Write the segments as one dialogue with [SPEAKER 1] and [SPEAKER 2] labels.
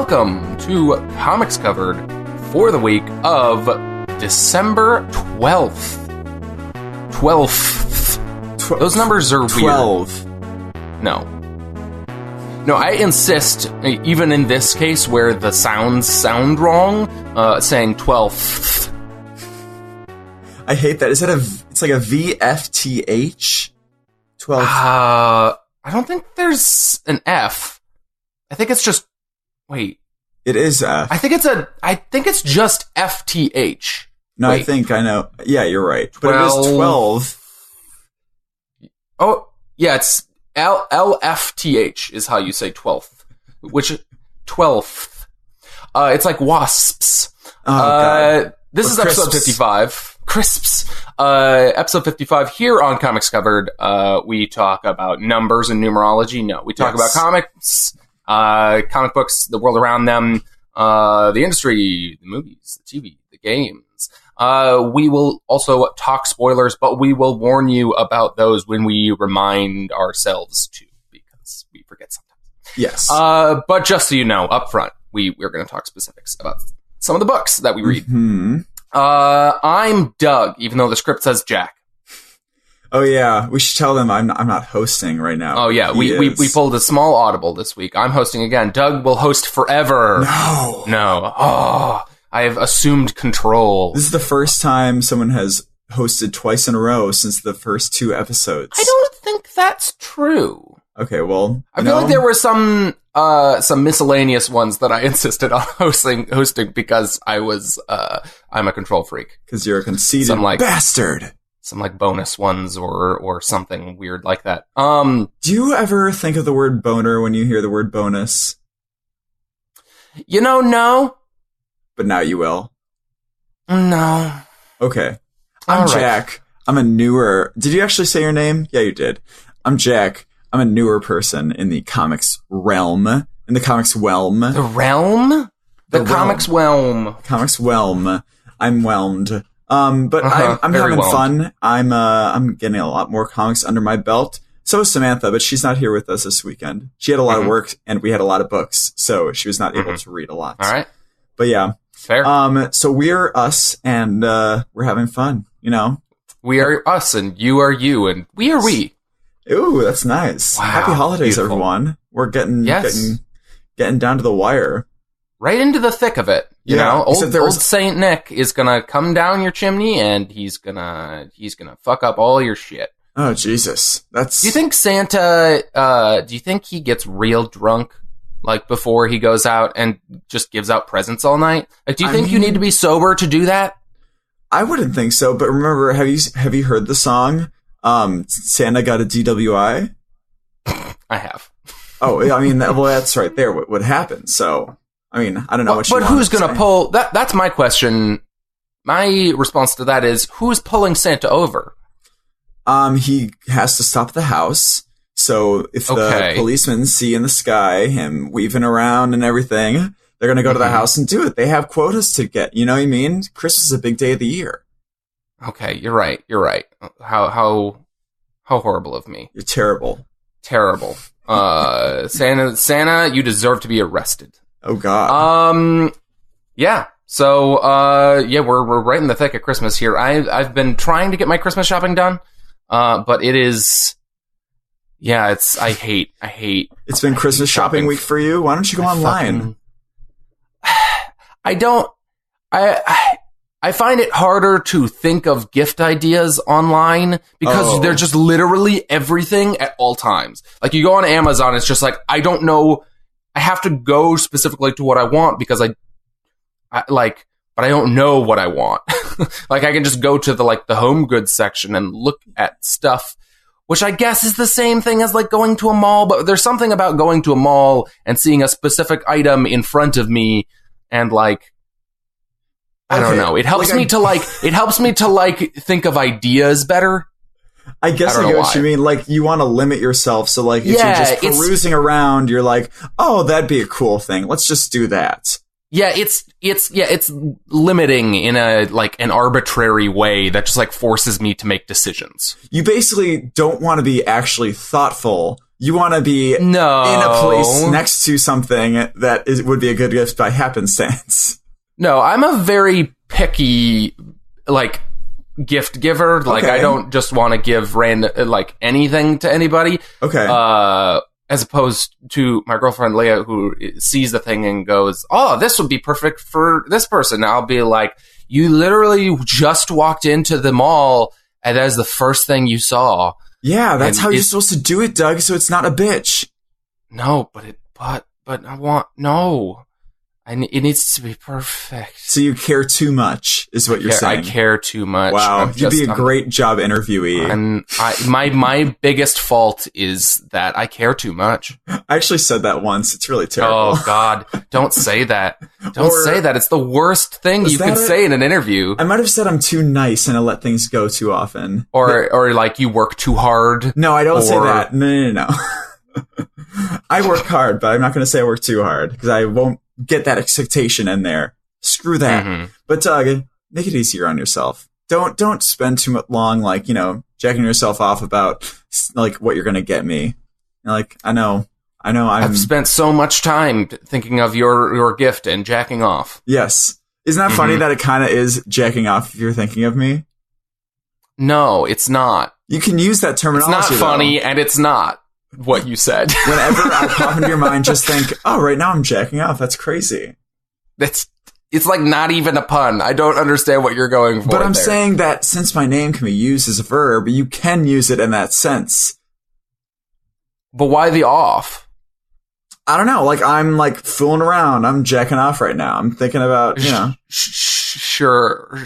[SPEAKER 1] welcome to Comics Covered for the week of December 12th. 12th. Those numbers are
[SPEAKER 2] 12.
[SPEAKER 1] Weird. No, I insist, even in this case where the sounds sound wrong, saying 12th.
[SPEAKER 2] I hate that. Is that it's like a VFTH? 12.
[SPEAKER 1] I don't think there's an F. I think it's just, wait.
[SPEAKER 2] It is F.
[SPEAKER 1] I think it's just FTH.
[SPEAKER 2] No, wait. I think I know. Yeah, you're right. But it is 12.
[SPEAKER 1] Oh, yeah, it's LFTH is how you say 12th. Which, 12th. It's like wasps.
[SPEAKER 2] Oh, God.
[SPEAKER 1] This is episode 55. Crisps. Episode 55 here on Comics Covered. We talk about numbers and numerology. No, we talk about comics, comic books, the world around them, the industry, the movies, the TV, the games. We will also talk spoilers, but we will warn you about those when we remind ourselves to, because we forget sometimes.
[SPEAKER 2] Yes.
[SPEAKER 1] But just so you know, up front, we're going to talk specifics about some of the books that we read.
[SPEAKER 2] Mm-hmm.
[SPEAKER 1] I'm Doug, even though the script says Jack.
[SPEAKER 2] Oh yeah, we should tell them I'm not hosting right now.
[SPEAKER 1] Oh yeah, we pulled a small audible this week. I'm hosting again. Doug will host forever. No. Oh, I have assumed control.
[SPEAKER 2] This is the first time someone has hosted twice in a row since the first 2 episodes.
[SPEAKER 1] I don't think that's true.
[SPEAKER 2] Okay, well,
[SPEAKER 1] I feel like there were some miscellaneous ones that I insisted on hosting because I'm a control freak.
[SPEAKER 2] Because you're a conceited bastard.
[SPEAKER 1] Some like bonus ones or something weird like that.
[SPEAKER 2] Do you ever think of the word boner when you hear the word bonus?
[SPEAKER 1] No.
[SPEAKER 2] But now you will.
[SPEAKER 1] No.
[SPEAKER 2] Okay. I'm Jack. I'm a newer... Did you actually say your name? Yeah, you did. I'm Jack. I'm a newer person in the comics realm. In the comics realm.
[SPEAKER 1] The realm? The comics realm.
[SPEAKER 2] Comics realm. I'm whelmed. But I'm having fun. I'm getting a lot more comics under my belt. So is Samantha, but she's not here with us this weekend. She had a lot of work, and we had a lot of books, so she was not able to read a lot.
[SPEAKER 1] All right.
[SPEAKER 2] But yeah.
[SPEAKER 1] Fair.
[SPEAKER 2] So we're us, and we're having fun, you know?
[SPEAKER 1] We are us, and you are you, and we are we.
[SPEAKER 2] Ooh, that's nice.
[SPEAKER 1] Wow,
[SPEAKER 2] Happy holidays,
[SPEAKER 1] beautiful.
[SPEAKER 2] Everyone. We're getting down to the wire.
[SPEAKER 1] Right into the thick of it. You know, old Saint Nick is gonna come down your chimney and he's gonna fuck up all your shit.
[SPEAKER 2] Oh, Jesus. Do
[SPEAKER 1] you think Santa, do you think he gets real drunk, like, before he goes out and just gives out presents all night? Like, do you think you need to be sober to do that?
[SPEAKER 2] I wouldn't think so, but remember, have you heard the song, Santa Got a DWI?
[SPEAKER 1] I have.
[SPEAKER 2] Oh, I mean, that's right there what happened, so... I mean, I don't know what you want.
[SPEAKER 1] But who's going to pull... That's my question. My response to that is, who's pulling Santa over?
[SPEAKER 2] He has to stop the house. So if the policemen see in the sky him weaving around and everything, they're going to go to the house and do it. They have quotas to get. You know what I mean? Christmas is a big day of the year.
[SPEAKER 1] Okay, you're right. How horrible of me.
[SPEAKER 2] You're terrible.
[SPEAKER 1] Terrible. Santa, you deserve to be arrested.
[SPEAKER 2] Oh God.
[SPEAKER 1] Yeah. So, we're right in the thick of Christmas here. I've been trying to get my Christmas shopping done, but it is, I hate.
[SPEAKER 2] It's been Christmas shopping week for you. Why don't you go online?
[SPEAKER 1] I find it harder to think of gift ideas online because they're just literally everything at all times. Like, you go on Amazon, it's just like, I don't know. I have to go specifically to what I want because but I don't know what I want. Like, I can just go to the home goods section and look at stuff, which I guess is the same thing as like going to a mall, but there's something about going to a mall and seeing a specific item in front of me and like, I don't know. It helps me to think of ideas better.
[SPEAKER 2] I guess I get what you mean. Like, you want to limit yourself. So, like, if you're just perusing around, you're like, oh, that'd be a cool thing. Let's just do that.
[SPEAKER 1] Yeah, it's limiting in an arbitrary way that just like forces me to make decisions.
[SPEAKER 2] You basically don't want to be actually thoughtful You want to be in a place next to something that would be a good gift by happenstance.
[SPEAKER 1] No, I'm a very picky, like, gift giver. Like, I don't just want to give anything to anybody.
[SPEAKER 2] Okay.
[SPEAKER 1] As opposed to my girlfriend Leah, who sees the thing and goes, "Oh, this would be perfect for this person." And I'll be like, "You literally just walked into the mall, and that is the first thing you saw."
[SPEAKER 2] Yeah, that's how you're supposed to do it, Doug, so it's not a bitch.
[SPEAKER 1] No, but I want... No. It needs to be perfect.
[SPEAKER 2] So you care too much, is what you're saying.
[SPEAKER 1] I care too much.
[SPEAKER 2] Wow, you'd be a great job interviewee.
[SPEAKER 1] My biggest fault is that I care too much.
[SPEAKER 2] I actually said that once. It's really terrible.
[SPEAKER 1] Oh, God. Don't say that. Don't say that. It's the worst thing you could say in an interview.
[SPEAKER 2] I might have said I'm too nice and I let things go too often.
[SPEAKER 1] Or like you work too hard.
[SPEAKER 2] No, I don't say that. No. I work hard, but I'm not going to say I work too hard because I won't get that expectation in there. Screw that. Mm-hmm. But Doug, make it easier on yourself. Don't spend too long, like, jacking yourself off about like what you're going to get me. Like, I know. I've
[SPEAKER 1] spent so much time thinking of your gift and jacking off.
[SPEAKER 2] Yes. Isn't that funny that it kind of is jacking off if you're thinking of me?
[SPEAKER 1] No, it's not.
[SPEAKER 2] You can use that terminology.
[SPEAKER 1] It's not funny, and it's not what you said.
[SPEAKER 2] Whenever I pop into your mind, just think, oh, right now I'm jacking off. That's crazy.
[SPEAKER 1] It's like not even a pun. I don't understand what you're going for.
[SPEAKER 2] But I'm saying that since my name can be used as a verb, you can use it in that sense.
[SPEAKER 1] But why the off?
[SPEAKER 2] I don't know. Like, I'm like fooling around. I'm jacking off right now. I'm thinking about,
[SPEAKER 1] Sure,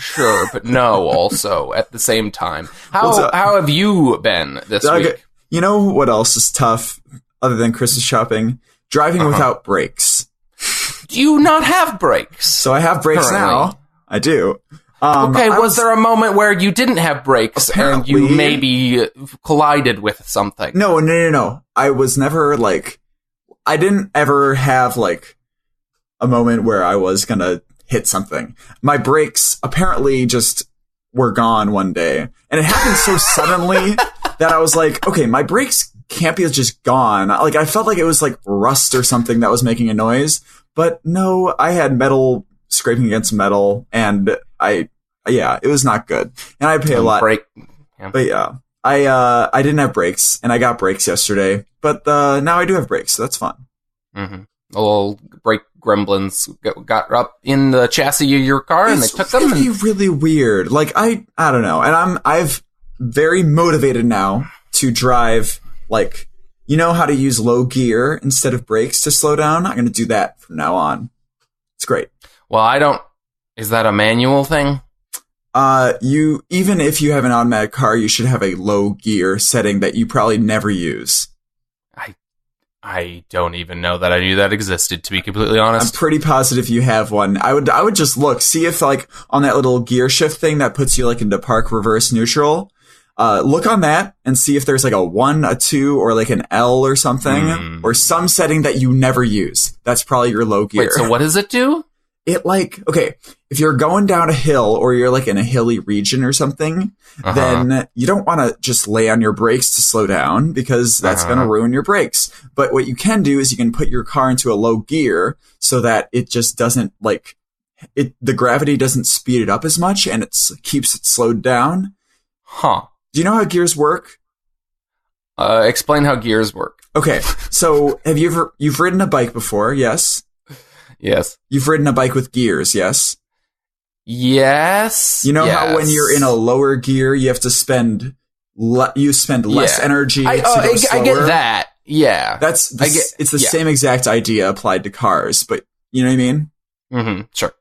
[SPEAKER 1] but no also at the same time. How have you been this week?
[SPEAKER 2] You know what else is tough other than Christmas shopping? Driving without brakes.
[SPEAKER 1] Do you not have brakes?
[SPEAKER 2] So I have brakes now. I do.
[SPEAKER 1] Was there a moment where you didn't have brakes and you maybe collided with something?
[SPEAKER 2] No. I was never I didn't ever have a moment where I was going to hit something. My brakes apparently just were gone one day. And it happened so suddenly that I was like, okay, my brakes can't be just gone. I felt like it was rust or something that was making a noise. But no, I had metal scraping against metal, and it was not good. And I pay a lot.
[SPEAKER 1] Yeah.
[SPEAKER 2] But yeah, I didn't have brakes, and I got brakes yesterday. But now I do have brakes, so that's fun.
[SPEAKER 1] Mm-hmm. The little brake gremlins got up in the chassis of your car, and they took them.
[SPEAKER 2] It's really weird. I don't know. And I've very motivated now to drive, you know how to use low gear instead of brakes to slow down? I'm going to do that from now on. It's great.
[SPEAKER 1] Well, is that a manual thing?
[SPEAKER 2] Even if you have an automatic car, you should have a low gear setting that you probably never use.
[SPEAKER 1] I don't even know that I knew that existed, to be completely honest.
[SPEAKER 2] I'm pretty positive you have one. I would just see if on that little gear shift thing that puts you into park reverse neutral. Look on that and see if there's a 1, a 2, or an L or something, or some setting that you never use. That's probably your low gear.
[SPEAKER 1] Wait, so what does it do?
[SPEAKER 2] It okay, if you're going down a hill or you're in a hilly region or something, then you don't want to just lay on your brakes to slow down because that's going to ruin your brakes. But what you can do is you can put your car into a low gear so that it just doesn't the gravity doesn't speed it up as much and it keeps it slowed down.
[SPEAKER 1] Huh.
[SPEAKER 2] Do you know how gears work?
[SPEAKER 1] Explain how gears work.
[SPEAKER 2] Okay. So you've ridden a bike before? Yes.
[SPEAKER 1] Yes.
[SPEAKER 2] You've ridden a bike with gears, yes?
[SPEAKER 1] Yes.
[SPEAKER 2] You know how when you're in a lower gear, you have to spend less energy to go slower?
[SPEAKER 1] I get that. Yeah.
[SPEAKER 2] It's the same exact idea applied to cars, but you know what I mean?
[SPEAKER 1] Mm-hmm. Sure.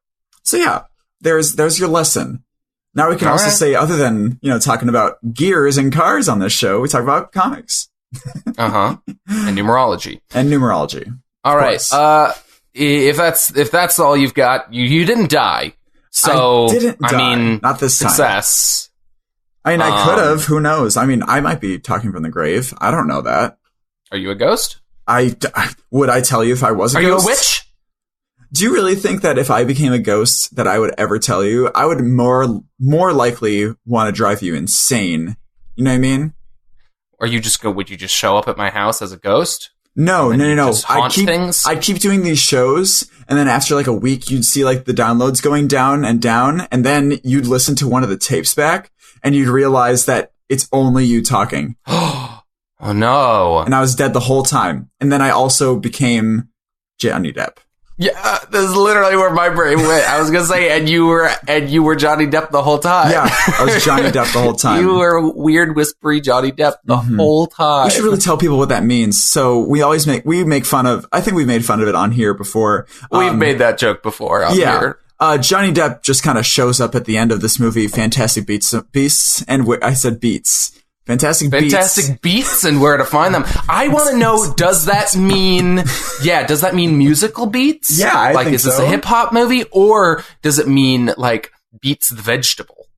[SPEAKER 2] So yeah, there's your lesson. Now we can also say, other than, talking about gears and cars on this show, we talk about comics.
[SPEAKER 1] And numerology. All right. If that's all you've got, you didn't die. So
[SPEAKER 2] I didn't die. Not this time.
[SPEAKER 1] Success.
[SPEAKER 2] I could have. Who knows? I might be talking from the grave. I don't know that.
[SPEAKER 1] Are you a ghost?
[SPEAKER 2] Would I tell you if I was a ghost?
[SPEAKER 1] Are you a witch?
[SPEAKER 2] Do you really think that if I became a ghost that I would ever tell you? I would more likely want to drive you insane. You know what I mean?
[SPEAKER 1] Would you just show up at my house as a ghost?
[SPEAKER 2] No.
[SPEAKER 1] Just haunt things?
[SPEAKER 2] I keep doing these shows, and then after like a week, you'd see like the downloads going down, and then you'd listen to one of the tapes back, and you'd realize that it's only you talking.
[SPEAKER 1] Oh no.
[SPEAKER 2] And I was dead the whole time. And then I also became Johnny Depp.
[SPEAKER 1] Yeah, this is literally where my brain went. I was gonna say, and you were Johnny Depp the whole time.
[SPEAKER 2] Yeah, I was Johnny Depp the whole time.
[SPEAKER 1] You were weird, whispery Johnny Depp the whole time.
[SPEAKER 2] We should really tell people what that means. So we make fun of. I think we've made fun of it on here before.
[SPEAKER 1] We've made that joke before on here.
[SPEAKER 2] Johnny Depp just kind of shows up at the end of this movie, Fantastic Beasts, and I said Beats. Fantastic
[SPEAKER 1] Beats and where to find them. I want to know, does that mean musical beats?
[SPEAKER 2] Yeah, I think
[SPEAKER 1] is this a hip hop movie, or does it mean like Beats the vegetable?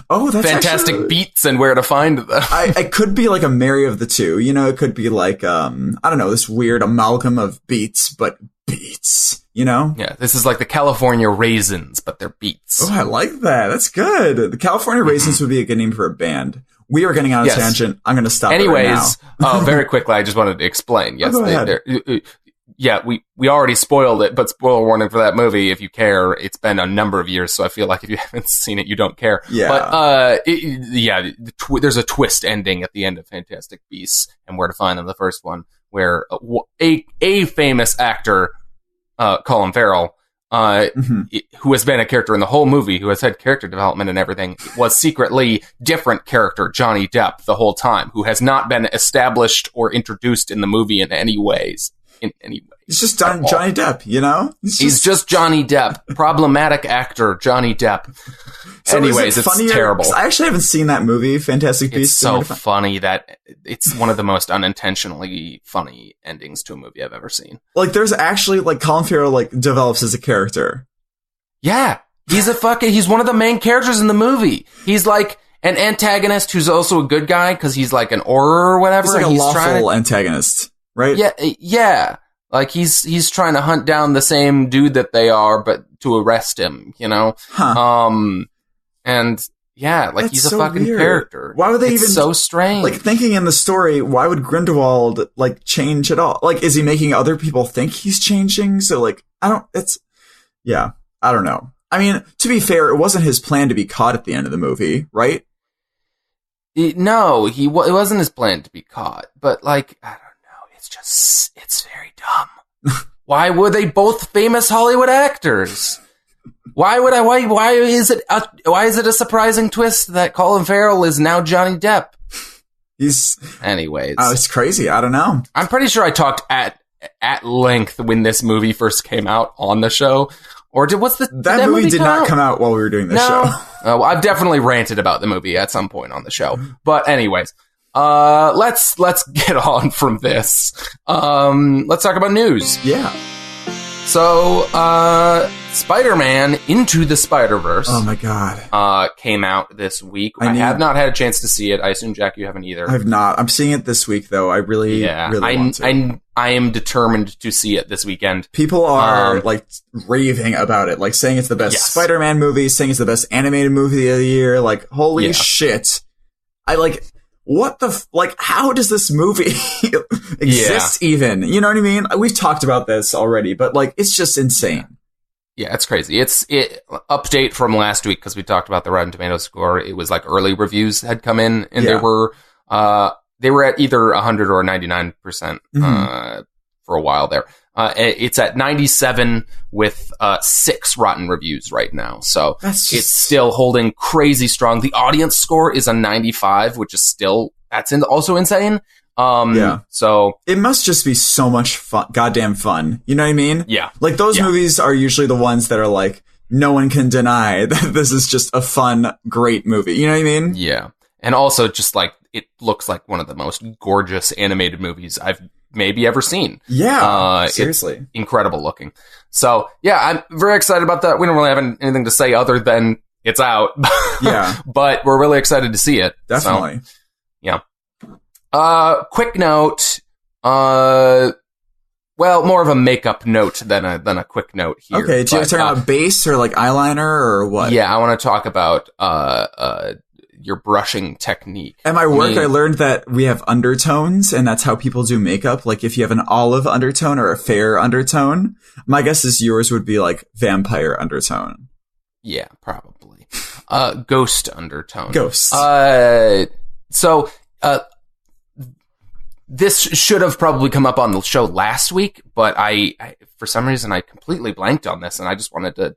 [SPEAKER 2] Oh, that's
[SPEAKER 1] Fantastic Beats and where to find them.
[SPEAKER 2] It could be like a marry of the two. You know, it could be like I don't know, this weird amalgam of beats, but beats. You know?
[SPEAKER 1] Yeah, this is like the California Raisins, but they're beats.
[SPEAKER 2] Oh, I like that. That's good. The California Raisins would be a good name for a band. We are getting on a tangent. I'm going to stop.
[SPEAKER 1] Anyways, very quickly, I just wanted to explain. Yes,
[SPEAKER 2] go ahead.
[SPEAKER 1] we already spoiled it, but spoiler warning for that movie. If you care, it's been a number of years, so I feel like if you haven't seen it, you don't care.
[SPEAKER 2] Yeah.
[SPEAKER 1] But there's a twist ending at the end of Fantastic Beasts and Where to Find Them, the first one, where a famous actor, Colin Farrell, who has been a character in the whole movie, who has had character development and everything, was secretly different character, Johnny Depp, the whole time, who has not been established or introduced in the movie in any ways.
[SPEAKER 2] He's just Johnny Depp, you know?
[SPEAKER 1] He's just Johnny Depp. Problematic actor, Johnny Depp. So anyways, it's terrible.
[SPEAKER 2] I actually haven't seen that movie, Fantastic Beasts.
[SPEAKER 1] It's so funny that it's one of the most unintentionally funny endings to a movie I've ever seen.
[SPEAKER 2] Like, there's actually, like, Colin Farrell, like, develops as a character.
[SPEAKER 1] Yeah. He's one of the main characters in the movie. He's like an antagonist who's also a good guy because he's like an Auror or whatever.
[SPEAKER 2] He's like a lawful antagonist, right?
[SPEAKER 1] Yeah. Like he's trying to hunt down the same dude that they are, but to arrest him, you know? And yeah, like he's a fucking character.
[SPEAKER 2] Why would they
[SPEAKER 1] it's so strange.
[SPEAKER 2] Like, thinking in the story, why would Grindelwald like change at all? Like, is he making other people think he's changing? So like, I don't know. I mean, to be fair, it wasn't his plan to be caught at the end of the movie, right?
[SPEAKER 1] No, it wasn't his plan to be caught, but like, I don't know. It's very dumb. Why were they both famous Hollywood actors? Why is it a surprising twist that Colin Farrell is now Johnny Depp? Anyways.
[SPEAKER 2] It's crazy. I don't know.
[SPEAKER 1] I'm pretty sure I talked at length when this movie first came out on the show. Or did that movie did not come out while we were doing this show. Well, I've definitely ranted about the movie at some point on the show. But anyways, let's get on from this. Let's talk about news.
[SPEAKER 2] Yeah.
[SPEAKER 1] So, Spider-Man Into the Spider-Verse.
[SPEAKER 2] Oh my god.
[SPEAKER 1] Came out this week. I have not had a chance to see it. I assume, Jack, you haven't either.
[SPEAKER 2] I've not. I'm seeing it this week, though. I really want to.
[SPEAKER 1] I am determined to see it this weekend.
[SPEAKER 2] People are, like, raving about it. Like, saying it's the best Spider-Man movie, saying it's the best animated movie of the year. Like, holy shit. How does this movie exist even? You know what I mean? We've talked about this already, but like, it's just insane.
[SPEAKER 1] Yeah, it's crazy. Update from last week, because we talked about the Rotten Tomatoes score. It was like early reviews had come in, and they were at either 100 or 99% for a while there. It's at 97 with 6 rotten reviews right now. So it's still holding crazy strong. The audience score is a 95, which is still, also insane. So
[SPEAKER 2] it must just be so much fun, goddamn fun. You know what I mean?
[SPEAKER 1] Yeah.
[SPEAKER 2] Like, those movies are usually the ones that are like, no one can deny that this is just a fun, great movie. You know what I mean? Yeah.
[SPEAKER 1] And also just like, it looks like one of the most gorgeous animated movies I've maybe ever seen.
[SPEAKER 2] Yeah, seriously.
[SPEAKER 1] It's incredible looking. So, yeah, I'm very excited about that. We don't really have anything to say other than it's out.
[SPEAKER 2] Yeah.
[SPEAKER 1] But we're really excited to see it.
[SPEAKER 2] Definitely.
[SPEAKER 1] So, yeah. Quick note. Well, more of a makeup note than a quick note here.
[SPEAKER 2] Okay, do you talk about base or like eyeliner or what?
[SPEAKER 1] Yeah, I want to talk about your brushing technique.
[SPEAKER 2] At my work, I learned that we have undertones, and that's how people do makeup. Like, if you have an olive undertone or a fair undertone, my guess is yours would be like vampire undertone.
[SPEAKER 1] Yeah, probably. Ghost undertone.
[SPEAKER 2] Ghosts.
[SPEAKER 1] This should have probably come up on the show last week, but I for some reason, I completely blanked on this, and I just wanted to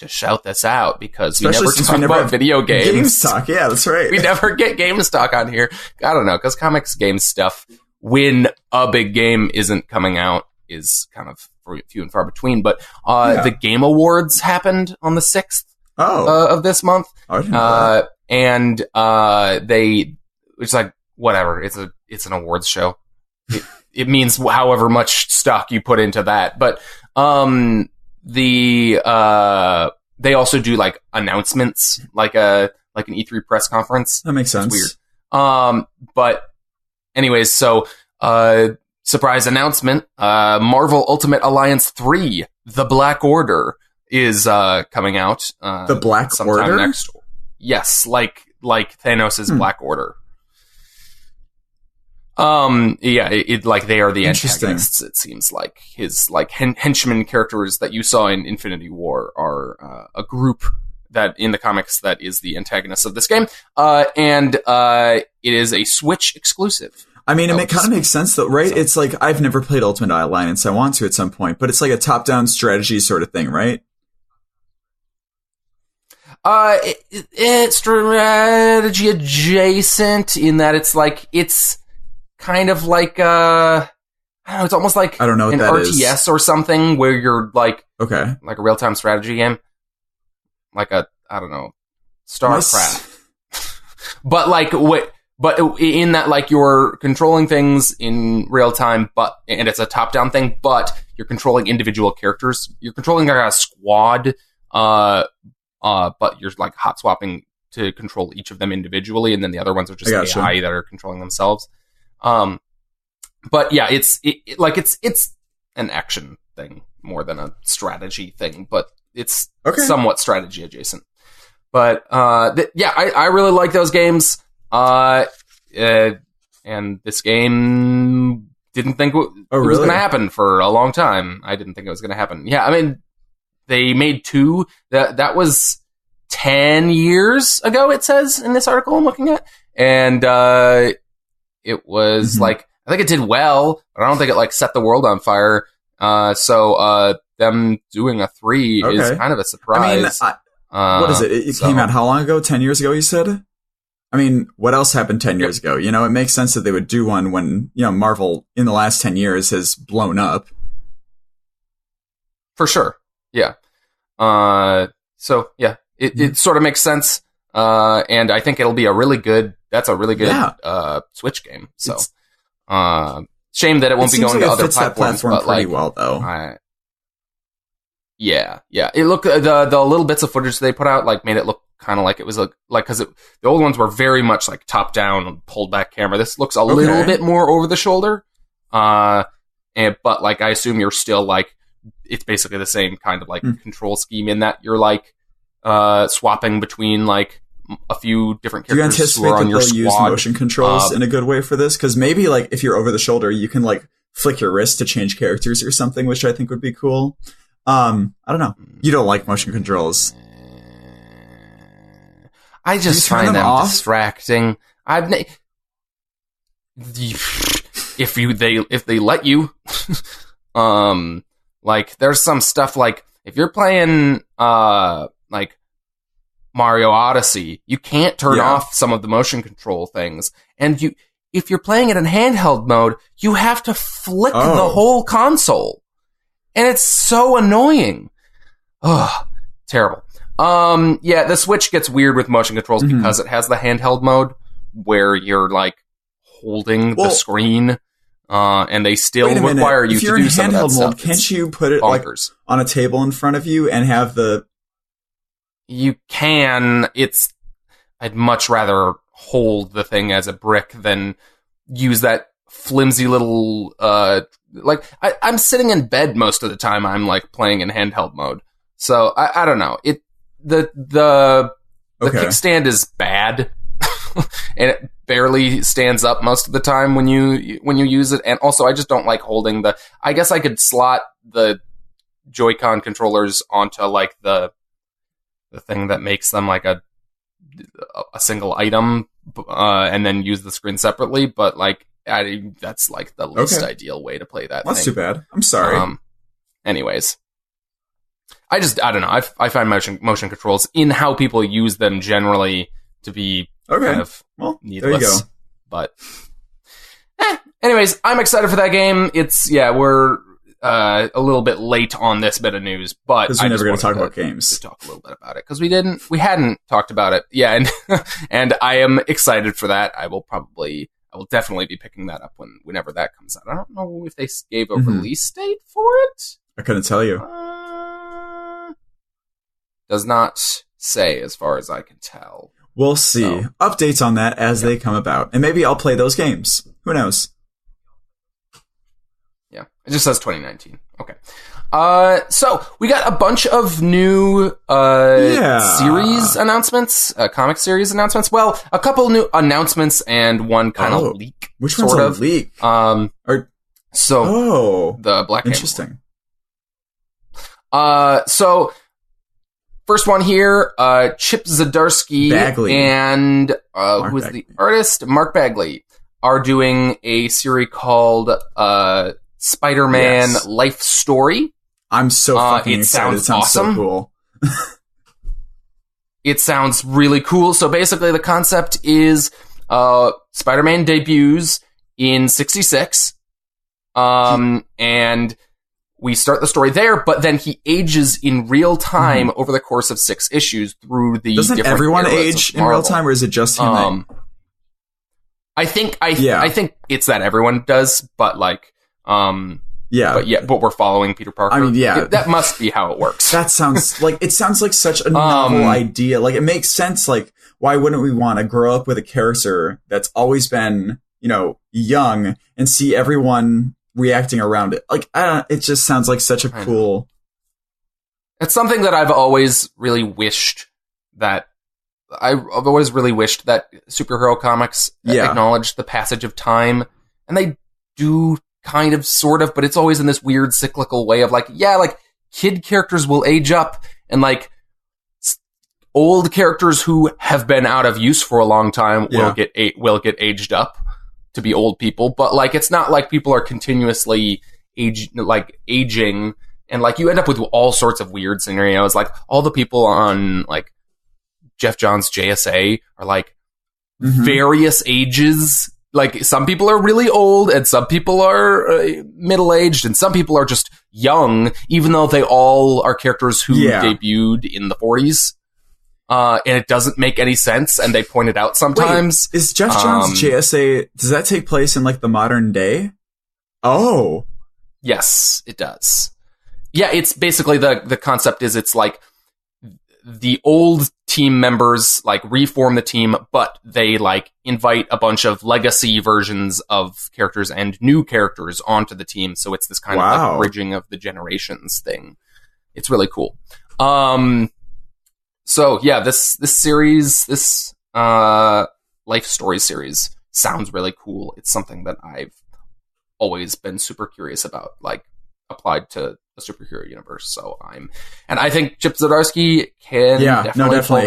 [SPEAKER 1] shout this out because we never talk about video games.
[SPEAKER 2] Games talk, yeah, that's right.
[SPEAKER 1] We never get games talk on here. I don't know, because comics, games stuff, when a big game isn't coming out, is kind of few and far between. But the Game Awards happened on the 6th of this month. And it's like, whatever, it's an awards show. It means however much stock you put into that. But they also do like announcements, like an E3 press conference.
[SPEAKER 2] That makes sense.
[SPEAKER 1] It's weird. But anyways, so surprise announcement: Marvel Ultimate Alliance 3: The Black Order is coming out.
[SPEAKER 2] The Black
[SPEAKER 1] sometime
[SPEAKER 2] Order?
[SPEAKER 1] Next. Yes, like Thanos' Black Order. Like they are the antagonists. It seems like his like henchmen characters that you saw in Infinity War are a group that in the comics that is the antagonists of this game. And it is a Switch exclusive.
[SPEAKER 2] I mean, it kind of makes sense though, right? So, it's like, I've never played Ultimate Alliance. I want to at some point, but it's like a top-down strategy sort of thing, right? It's
[SPEAKER 1] strategy adjacent in that it's kind of like I don't know, it's almost like
[SPEAKER 2] I don't know what
[SPEAKER 1] an
[SPEAKER 2] that
[SPEAKER 1] RTS
[SPEAKER 2] is.
[SPEAKER 1] Or something where you're like
[SPEAKER 2] like
[SPEAKER 1] a real-time strategy game, like I don't know, StarCraft. But in that, like, you're controlling things in real time, and it's a top-down thing, but you're controlling individual characters. You're controlling like a squad, but you're like hot swapping to control each of them individually, and then the other ones are just AI that are controlling themselves. But yeah, it's an action thing more than a strategy thing, but it's somewhat strategy adjacent. But I really like those games. And this game didn't think it was going to happen for a long time. I didn't think it was going to happen. Yeah, I mean, they made 2. That was 10 years ago, it says in this article I'm looking at. And it was like, I think it did well, but I don't think it like set the world on fire. So them doing a 3 is kind of a surprise.
[SPEAKER 2] I mean, what is it? It came out how long ago? 10 years ago, you said? I mean, what else happened 10 years ago? You know, it makes sense that they would do one when, you know, Marvel in the last 10 years has blown up.
[SPEAKER 1] For sure. Yeah. So yeah, it sort of makes sense. And I think it'll be a really good Switch game. So, shame that it won't be going to other platforms,
[SPEAKER 2] but pretty well though.
[SPEAKER 1] Yeah. It looked, the little bits of footage they put out, like, made it look kind of like it was because the old ones were very much like top down pulled back camera. This looks a little bit more over the shoulder. But like, I assume you're still like, it's basically the same kind of like control scheme in that you're like, swapping between like a few different characters who are on your squad.
[SPEAKER 2] Do you anticipate that they'll use motion controls in a good way for this? Cause maybe like if you're over the shoulder, you can like flick your wrist to change characters or something, which I think would be cool. I don't know. You don't like motion controls.
[SPEAKER 1] I just find them distracting. If they let you, like there's some stuff like if you're playing like Mario Odyssey, you can't turn off some of the motion control things, and if you're playing it in handheld mode, you have to flick the whole console, and it's so annoying. Ugh, terrible. The Switch gets weird with motion controls because it has the handheld mode where you're like holding the screen, and they still require you to do some of that stuff.
[SPEAKER 2] Can't you put it like on a table in front of you and have the?
[SPEAKER 1] You can. I'd much rather hold the thing as a brick than use that flimsy little. I'm sitting in bed most of the time. I'm like playing in handheld mode, so I don't know. The kickstand is bad. and it barely stands up most of the time when you use it. And also, I just don't like holding I guess I could slot the Joy-Con controllers onto like the thing that makes them like a single item, and then use the screen separately. But like, that's like the least ideal way to play that.
[SPEAKER 2] That's too bad. I'm sorry.
[SPEAKER 1] Anyways. I don't know. I find motion controls in how people use them generally to be kind of needless. There you go. But anyways, I'm excited for that game. We're a little bit late on this bit of news, but
[SPEAKER 2] because we're never going to talk about games.
[SPEAKER 1] To talk a little bit about it because we hadn't talked about it. Yeah, and I am excited for that. I will definitely be picking that up whenever that comes out. I don't know if they gave a release date for it.
[SPEAKER 2] I couldn't tell you.
[SPEAKER 1] Does not say, as far as I can tell.
[SPEAKER 2] We'll see. Updates on that as they come about. And maybe I'll play those games. Who knows?
[SPEAKER 1] Yeah. It just says 2019. Okay. So, we got a bunch of new series announcements, comic series announcements. Well, a couple new announcements and one kind of leak.
[SPEAKER 2] Which one's a leak?
[SPEAKER 1] The Black
[SPEAKER 2] Interesting.
[SPEAKER 1] So... First one here, Chip Zdarsky and who is the artist? Mark Bagley are doing a series called Spider-Man Life Story.
[SPEAKER 2] I'm so fucking excited. It sounds awesome. So cool.
[SPEAKER 1] It sounds really cool. So basically the concept is Spider-Man debuts in 1966, and we start the story there, but then he ages in real time over the course of 6 issues through the
[SPEAKER 2] Doesn't
[SPEAKER 1] different
[SPEAKER 2] everyone age in real time, or is it just him?
[SPEAKER 1] I think it's that everyone does, but like, but we're following Peter Parker.
[SPEAKER 2] I mean,
[SPEAKER 1] that must be how it works.
[SPEAKER 2] That sounds like such a novel idea. Like, it makes sense. Like, why wouldn't we want to grow up with a character that's always been, young and see everyone reacting around it? Like, it just sounds like such a cool...
[SPEAKER 1] It's something that I've always really wished that... I've always really wished that superhero comics acknowledged the passage of time. And they do kind of, sort of, but it's always in this weird cyclical way of like, kid characters will age up, and like, old characters who have been out of use for a long time will get aged up to be old people, but like, it's not like people are continuously aging, and like, you end up with all sorts of weird scenarios. Like, all the people on like Jeff Johns' JSA are like various ages. Like, some people are really old, and some people are middle-aged, and some people are just young, even though they all are characters who debuted in the 40s. And it doesn't make any sense, and they point it out sometimes.
[SPEAKER 2] Wait, is Jeff Johns' JSA, does that take place in, like, the modern day? Oh.
[SPEAKER 1] Yes, it does. Yeah, it's basically the concept is it's like the old team members, like, reform the team, but they, like, invite a bunch of legacy versions of characters and new characters onto the team, so it's this kind of like bridging of the generations thing. It's really cool. So yeah, this series, this life story series sounds really cool. It's something that I've always been super curious about, like, applied to a superhero universe. So I think Chip Zdarsky can definitely.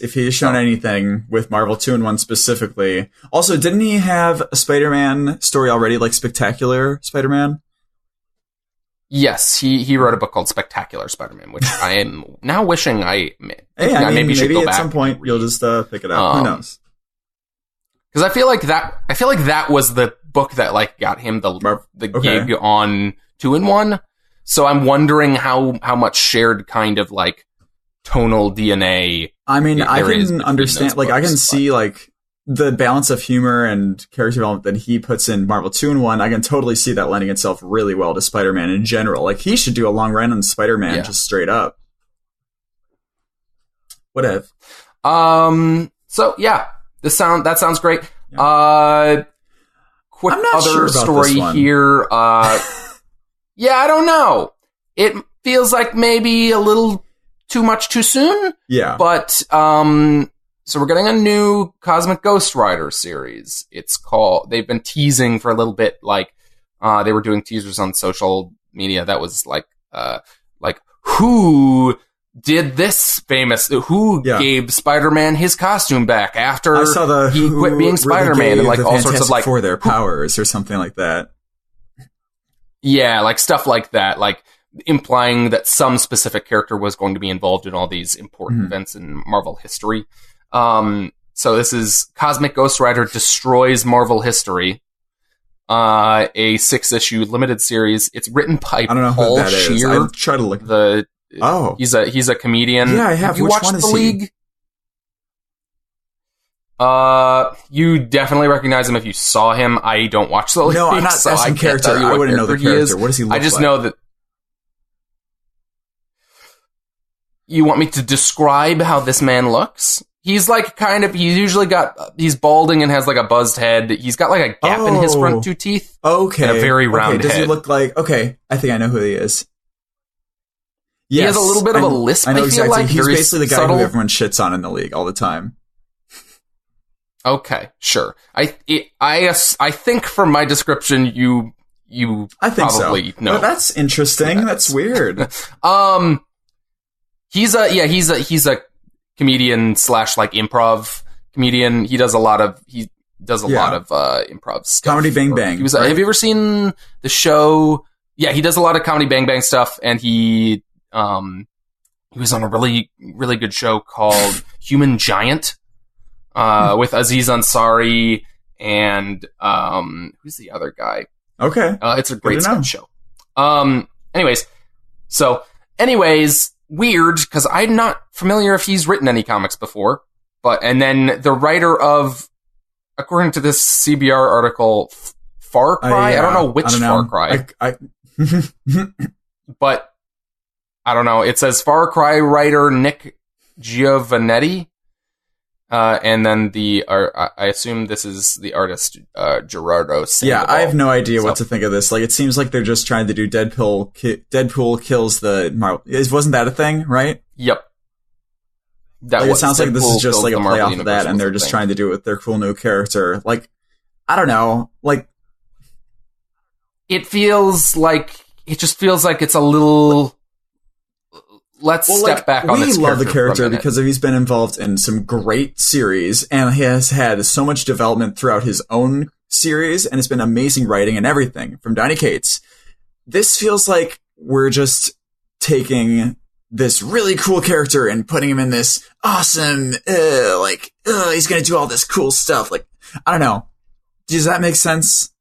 [SPEAKER 2] If he's shown anything with Marvel 2-in-1 specifically. Also, didn't he have a Spider-Man story already, like Spectacular Spider-Man?
[SPEAKER 1] Yes, he wrote a book called Spectacular Spider-Man, which I am now wishing maybe should go back.
[SPEAKER 2] At some point you'll just pick it up. Who knows?
[SPEAKER 1] Because I feel like that was the book that like got him the gig on 2-in-1. So I'm wondering how much shared kind of like tonal DNA.
[SPEAKER 2] I mean, I can understand. Like, I can see like the balance of humor and character development that he puts in Marvel 2-in-1. I can totally see that lending itself really well to Spider-Man in general. Like, he should do a long run on Spider-Man just straight up. Whatever.
[SPEAKER 1] So yeah, that sounds great. Quick
[SPEAKER 2] I'm not
[SPEAKER 1] other
[SPEAKER 2] sure about
[SPEAKER 1] story
[SPEAKER 2] this one.
[SPEAKER 1] here. Yeah, I don't know. It feels like maybe a little too much too soon.
[SPEAKER 2] Yeah.
[SPEAKER 1] But So we're getting a new Cosmic Ghost Rider series. It's called, they've been teasing for a little bit, like, they were doing teasers on social media that was like who did this famous, who gave Spider-Man his costume back after he quit being Spider-Man, and like all sorts of like
[SPEAKER 2] for their powers or something like that.
[SPEAKER 1] Yeah, like stuff like that, like implying that some specific character was going to be involved in all these important events in Marvel history. So this is Cosmic Ghost Rider Destroys Marvel History, a 6-issue limited series. It's written by
[SPEAKER 2] I don't know
[SPEAKER 1] Paul
[SPEAKER 2] who that is.
[SPEAKER 1] Scheer.
[SPEAKER 2] I try to look.
[SPEAKER 1] He's a comedian.
[SPEAKER 2] Yeah, I have.
[SPEAKER 1] You
[SPEAKER 2] Which
[SPEAKER 1] watched
[SPEAKER 2] one is
[SPEAKER 1] The League? You definitely recognize him if you saw him. I don't watch The League.
[SPEAKER 2] No, I'm not
[SPEAKER 1] so
[SPEAKER 2] asking character. I wouldn't know the character. What does he look like?
[SPEAKER 1] I just know that. You want me to describe how this man looks? He's like he's balding and has like a buzzed head. He's got like a gap in his front 2 teeth.
[SPEAKER 2] Okay.
[SPEAKER 1] And a very round head.
[SPEAKER 2] Does he look like, I think I know who he is. Yes,
[SPEAKER 1] he has a little bit of a lisp,
[SPEAKER 2] I know exactly.
[SPEAKER 1] Like.
[SPEAKER 2] He's basically the guy
[SPEAKER 1] subtle.
[SPEAKER 2] who everyone shits on in the league all the time.
[SPEAKER 1] Okay, sure. I think from my description, you
[SPEAKER 2] I think
[SPEAKER 1] probably
[SPEAKER 2] so.
[SPEAKER 1] know.
[SPEAKER 2] But that's interesting. That's weird.
[SPEAKER 1] He's a comedian / like improv comedian. He does a lot of improv stuff.
[SPEAKER 2] Comedy Bang Bang.
[SPEAKER 1] Right? Have you ever seen the show? Yeah, he does a lot of Comedy Bang Bang stuff, and he was on a really, really good show called Human Giant, with Aziz Ansari and, who's the other guy?
[SPEAKER 2] Okay.
[SPEAKER 1] It's a great sketch show. Anyways, weird, because I'm not familiar if he's written any comics before, and then the writer of, according to this CBR article, Far Cry? I don't know which Far Cry. But I don't know. It says Far Cry writer Nick Giovanetti, and then I assume this is the artist Gerardo Sandoval.
[SPEAKER 2] Yeah, I have no idea what to think of this. Like, it seems like they're just trying to do Deadpool kills the Marvel. Wasn't that a thing, right?
[SPEAKER 1] Yep.
[SPEAKER 2] It sounds like this is just like a play off of that, and they're just trying to do it with their cool new character. Like, I don't know. Like,
[SPEAKER 1] it just feels like it's a little. Let's step back on this character. We love the character
[SPEAKER 2] because he's been involved in some great series, and he has had so much development throughout his own series, and it's been amazing writing and everything from Donny Cates. This feels like we're just taking this really cool character and putting him in this awesome, he's gonna do all this cool stuff. Like, I don't know. Does that make sense?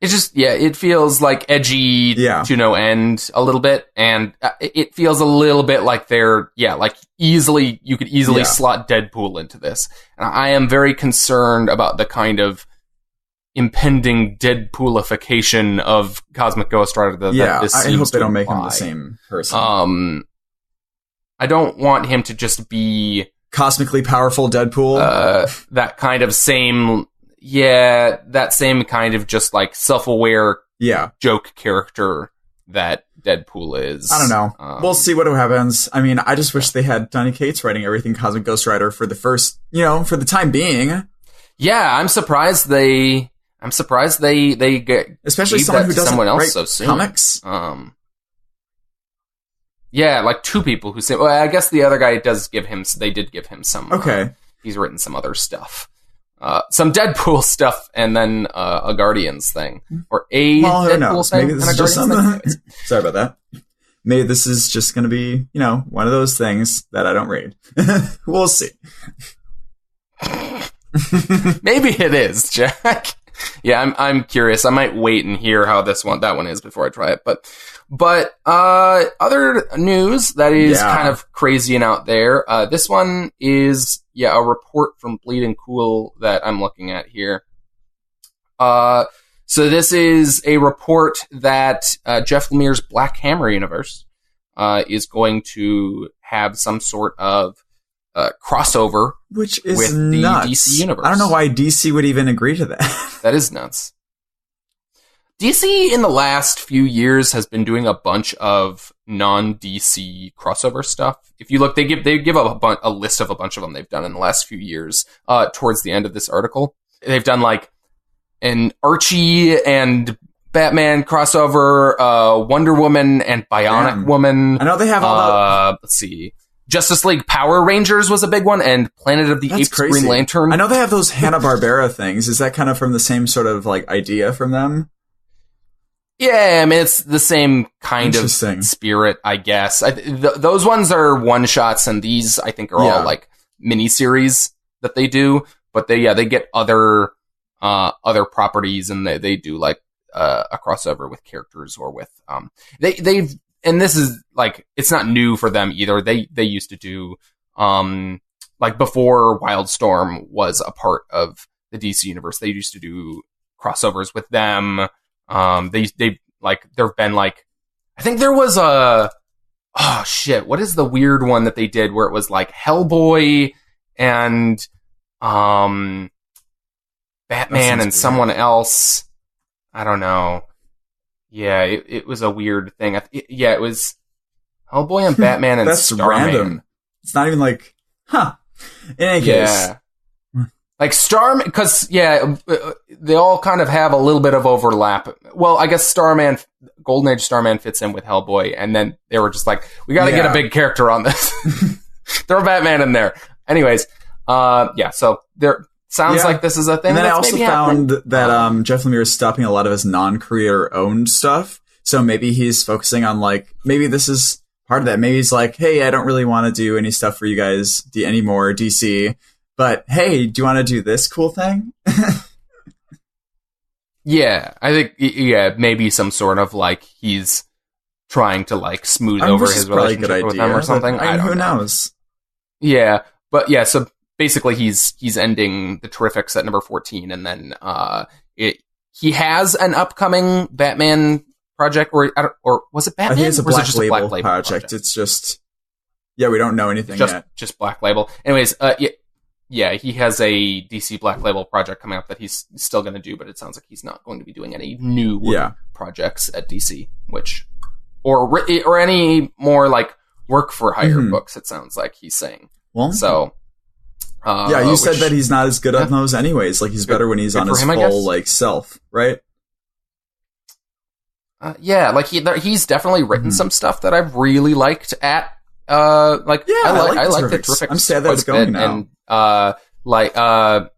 [SPEAKER 1] It feels like edgy to no end a little bit, and it feels a little bit like you could easily slot Deadpool into this. And I am very concerned about the kind of impending Deadpoolification of Cosmic Ghost Rider that this seems
[SPEAKER 2] I hope they don't
[SPEAKER 1] imply.
[SPEAKER 2] make him the same person.
[SPEAKER 1] I don't want him to just be
[SPEAKER 2] cosmically powerful Deadpool.
[SPEAKER 1] That kind of same... Yeah, that same kind of just like self-aware joke character that Deadpool is.
[SPEAKER 2] I don't know. We'll see what happens. I mean, I just wish they had Donny Cates writing everything Cosmic Ghost Rider for the first, for the time being.
[SPEAKER 1] Yeah, I'm surprised they get,
[SPEAKER 2] especially someone who doesn't write
[SPEAKER 1] so soon.
[SPEAKER 2] Comics.
[SPEAKER 1] Yeah, like 2 people who say. Well, I guess the other guy they did give him some.
[SPEAKER 2] Okay,
[SPEAKER 1] he's written some other stuff. Some Deadpool stuff, and then a Guardians thing, or Deadpool thing.
[SPEAKER 2] Maybe this is just something. Sorry about that. Maybe this is just going to be, one of those things that I don't read. We'll see.
[SPEAKER 1] Maybe it is, Jack. Yeah, I'm curious. I might wait and hear how that one is before I try it. But other news that is kind of crazy and out there. This one is a report from Bleeding Cool that I'm looking at here. So this is a report that Jeff Lemire's Black Hammer universe is going to have some sort of crossover,
[SPEAKER 2] which is
[SPEAKER 1] with
[SPEAKER 2] nuts.
[SPEAKER 1] The DC universe.
[SPEAKER 2] I don't know why DC would even agree to that.
[SPEAKER 1] That is nuts. DC in the last few years has been doing a bunch of non-DC crossover stuff. If you look, they give a list of a bunch of them they've done in the last few years. Towards the end of this article, they've done like an Archie and Batman crossover, Wonder Woman and Bionic Woman.
[SPEAKER 2] I know they have all that.
[SPEAKER 1] Let's see. Justice League Power Rangers was a big one, and Planet of the Apes Green Lantern.
[SPEAKER 2] I know they have those Hanna-Barbera things. Is that kind of from the same sort of like idea from them?
[SPEAKER 1] Yeah, I mean, it's the same kind of spirit, I guess. Those ones are one-shots, and these, I think, are all like miniseries that they do. But they get other properties, and they do like a crossover with characters or with they've. And this is like, it's not new for them either. They used to do, like before Wildstorm was a part of the DC universe, they used to do crossovers with them. They like, there've been like, I think there was what is the weird one that they did where it was like Hellboy and, Batman and someone else. I don't know. Yeah, it was a weird thing. It was Hellboy and Batman and
[SPEAKER 2] That's
[SPEAKER 1] Starman.
[SPEAKER 2] Random. It's not even like, In any case.
[SPEAKER 1] Like Starman, because, they all kind of have a little bit of overlap. Well, I guess Starman, Golden Age Starman fits in with Hellboy, and then they were just like, we gotta get a big character on this. Throw Batman in there. Anyways, so there... Sounds like this is a thing.
[SPEAKER 2] And then
[SPEAKER 1] that's
[SPEAKER 2] I also found that Jeff Lemire is stopping a lot of his non-creator owned stuff. So maybe he's focusing on like, maybe this is part of that. Maybe he's like, hey, I don't really want to do any stuff for you guys anymore, DC. But hey, do you want to do this cool thing?
[SPEAKER 1] Yeah, I think maybe some sort of like he's trying to like smooth over his relationship with them or something. I don't know.
[SPEAKER 2] Who knows?
[SPEAKER 1] Yeah, but yeah, so basically he's ending the Terrifics at number 14, and then he has an upcoming Batman project, or was it Batman?
[SPEAKER 2] I think it's a Black
[SPEAKER 1] just
[SPEAKER 2] Label,
[SPEAKER 1] a Black Label
[SPEAKER 2] project. It's just we don't know anything yet.
[SPEAKER 1] Just Black Label. Anyways, he has a DC Black Label project coming up that he's still going to do, but it sounds like he's not going to be doing any new projects at DC, or any more like work for hire books. It sounds like he's saying.
[SPEAKER 2] Well,
[SPEAKER 1] so.
[SPEAKER 2] You said that he's not as good at those anyways. Like, he's better when he's on his full, like, self, right?
[SPEAKER 1] Like, he's definitely written some stuff that I've really liked at, I like the Terrifics.
[SPEAKER 2] I'm sad that it's going now.
[SPEAKER 1] And,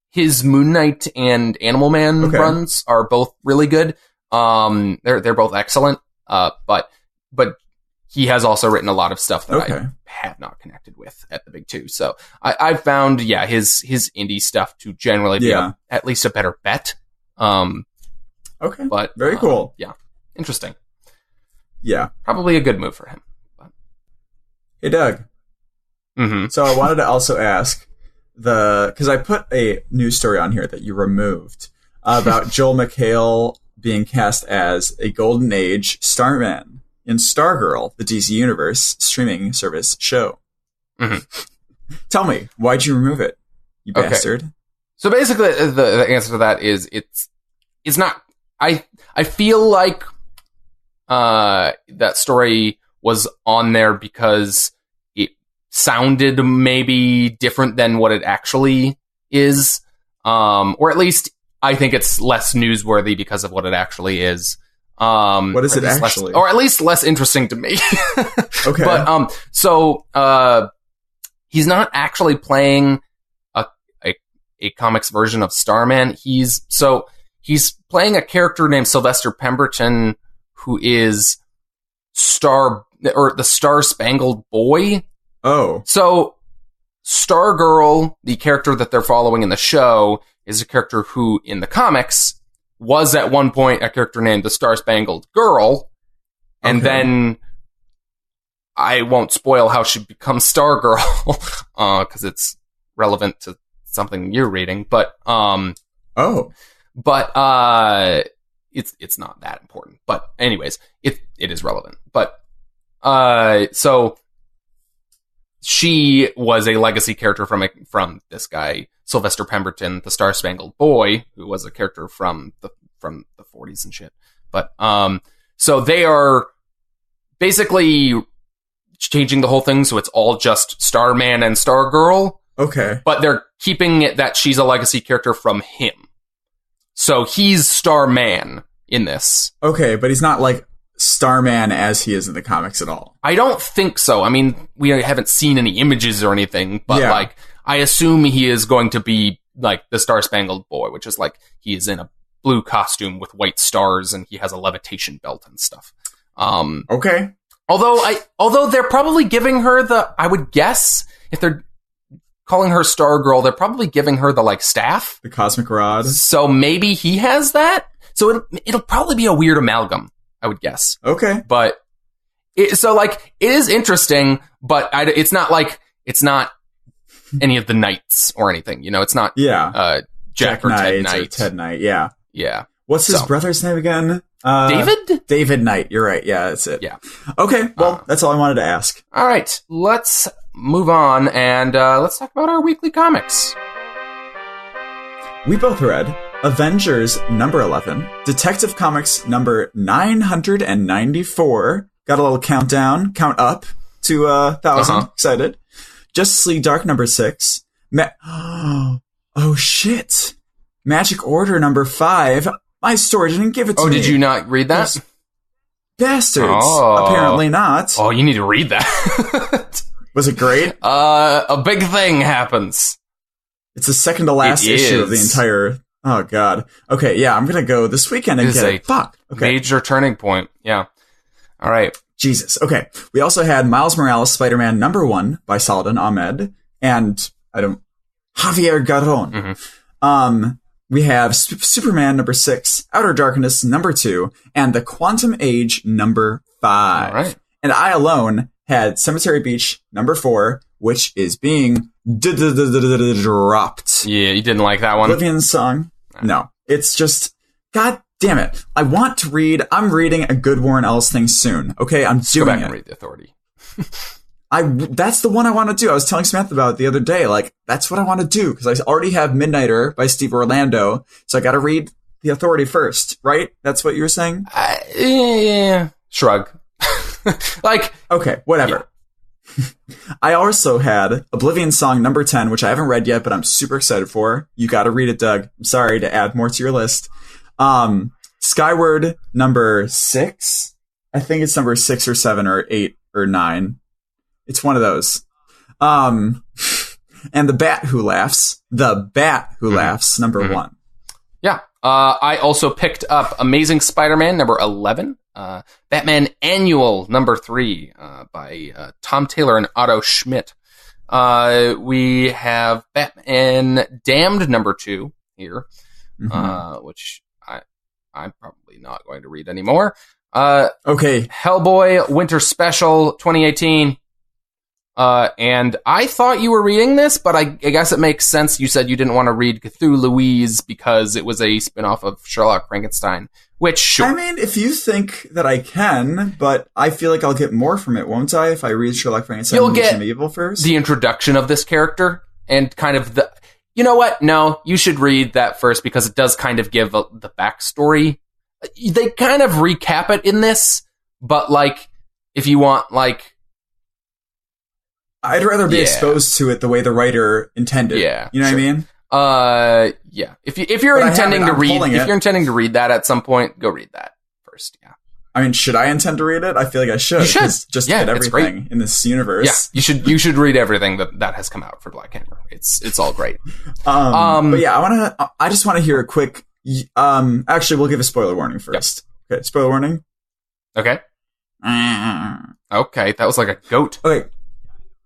[SPEAKER 1] his Moon Knight and Animal Man runs are both really good. They're both excellent. But he has also written a lot of stuff that I have not connected with at the big two. So I found, his indie stuff to generally be at least a better bet. But
[SPEAKER 2] very cool.
[SPEAKER 1] Yeah. Interesting.
[SPEAKER 2] Yeah.
[SPEAKER 1] Probably a good move for him. But.
[SPEAKER 2] Hey, Doug.
[SPEAKER 1] Mm-hmm.
[SPEAKER 2] So I wanted to also ask because I put a news story on here that you removed about Joel McHale being cast as a Golden Age Starman in Stargirl, the DC Universe streaming service show. Mm-hmm. Tell me, why'd you remove it, you bastard?
[SPEAKER 1] So basically, the answer to that is it's not. I feel like that story was on there because it sounded maybe different than what it actually is, or at least I think it's less newsworthy because of what it actually is.
[SPEAKER 2] What is it actually?
[SPEAKER 1] Or at least less interesting to me.
[SPEAKER 2] Okay.
[SPEAKER 1] But, he's not actually playing a comics version of Starman. He's playing a character named Sylvester Pemberton, who is the Star Spangled Boy.
[SPEAKER 2] Oh.
[SPEAKER 1] So Stargirl, the character that they're following in the show, is a character who in the comics was at one point a character named the Star Spangled Girl, and then I won't spoil how she becomes Stargirl because it's relevant to something you're reading. But it's not that important. But anyways, it is relevant. But so she was a legacy character from this guy Sylvester Pemberton, the Star Spangled Boy, who was a character from the from the 40s and shit. But so they are basically changing the whole thing so it's all just Starman and Stargirl.
[SPEAKER 2] Okay.
[SPEAKER 1] But they're keeping it that she's a legacy character from him. So he's Starman in this.
[SPEAKER 2] Okay, but he's not like Starman as he is in the comics at all.
[SPEAKER 1] I don't think so. I mean, we haven't seen any images or anything, but like, I assume he is going to be like the Star Spangled Boy, which is like he is in a blue costume with white stars and he has a levitation belt and stuff.
[SPEAKER 2] Okay.
[SPEAKER 1] Although they're probably giving her I would guess if they're calling her Stargirl, they're probably giving her the like staff,
[SPEAKER 2] the cosmic rod.
[SPEAKER 1] So maybe he has that. So it'll probably be a weird amalgam, I would guess.
[SPEAKER 2] Okay.
[SPEAKER 1] But it is interesting, but it's not any of the Knights or anything. You know, it's not Jack or Ted Knight.
[SPEAKER 2] Or Ted Knight, yeah.
[SPEAKER 1] Yeah.
[SPEAKER 2] What's his brother's name again?
[SPEAKER 1] David?
[SPEAKER 2] David Knight. You're right. Yeah, that's it.
[SPEAKER 1] Yeah.
[SPEAKER 2] Okay. Well, that's all I wanted to ask.
[SPEAKER 1] All right. Let's move on and let's talk about our weekly comics.
[SPEAKER 2] We both read Avengers number 11, Detective Comics number 994. Got a little count up to 1,000. Excited. Justice League Dark number 6. Oh shit. Magic Order number 5. My store didn't give it to me.
[SPEAKER 1] Oh, did you not read that?
[SPEAKER 2] Bastards. Oh. Apparently not.
[SPEAKER 1] Oh, you need to read that.
[SPEAKER 2] Was it great?
[SPEAKER 1] A big thing happens.
[SPEAKER 2] It's the second to last issue of the entire... Oh, God. Okay, yeah, I'm going to go this weekend and get it. Fuck. Okay.
[SPEAKER 1] Major turning point. Yeah. All right.
[SPEAKER 2] Jesus. Okay. We also had Miles Morales Spider-Man number 1 by Saladin Ahmed and Javier Garron. Mm-hmm. We have Superman number 6, Outer Darkness number 2, and The Quantum Age number 5.
[SPEAKER 1] All right.
[SPEAKER 2] And I alone had Cemetery Beach number 4, which is being dropped.
[SPEAKER 1] Yeah, you didn't like that one?
[SPEAKER 2] Oblivion's Song. No. It's just, God damn it. I want to read, I'm reading a good Warren Ellis thing soon. Okay, I'm doing it. Go back
[SPEAKER 1] and read The Authority.
[SPEAKER 2] That's the one I want to do. I was telling Samantha about it the other day. Like, that's what I want to do because I already have Midnighter by Steve Orlando. So I got to read The Authority first, right? That's what you were saying?
[SPEAKER 1] Yeah. Shrug.
[SPEAKER 2] Okay, whatever. Yeah. I also had Oblivion Song number 10, which I haven't read yet, but I'm super excited for. You got to read it, Doug. I'm sorry to add more to your list. Skyward number 6. I think it's number 6 or 7 or 8 or 9. It's one of those. And The Bat Who Laughs. Number 1.
[SPEAKER 1] Yeah. I also picked up Amazing Spider-Man number 11. Batman Annual number 3 by Tom Taylor and Otto Schmidt. We have Batman Damned number 2 here, which I'm probably not going to read anymore.
[SPEAKER 2] Okay.
[SPEAKER 1] Hellboy Winter Special 2018. And I thought you were reading this, but I guess it makes sense. You said you didn't want to read Cthulhuese because it was a spin-off of Sherlock Frankenstein, which sure.
[SPEAKER 2] I mean, if you think that I can, but I feel like I'll get more from it, won't I? If I read Sherlock Frankenstein
[SPEAKER 1] You'll get
[SPEAKER 2] Evil first?
[SPEAKER 1] The introduction of this character and kind of the... You know what? No, you should read that first because it does kind of give the backstory. They kind of recap it in this, but like, if you want like...
[SPEAKER 2] I'd rather be exposed to it the way the writer intended.
[SPEAKER 1] Yeah,
[SPEAKER 2] you know what
[SPEAKER 1] I mean? Yeah. If you're intending to read that at some point, go read that first. Yeah.
[SPEAKER 2] I mean, should I intend to read it? I feel like I should.
[SPEAKER 1] You should.
[SPEAKER 2] Just to get everything in this universe.
[SPEAKER 1] Yeah, you should read everything that has come out for Black Hammer. It's all great.
[SPEAKER 2] But yeah, I just want to hear a quick. Actually, we'll give a spoiler warning first. Yep. Okay, spoiler warning.
[SPEAKER 1] Okay. Okay, that was like a goat.
[SPEAKER 2] Okay.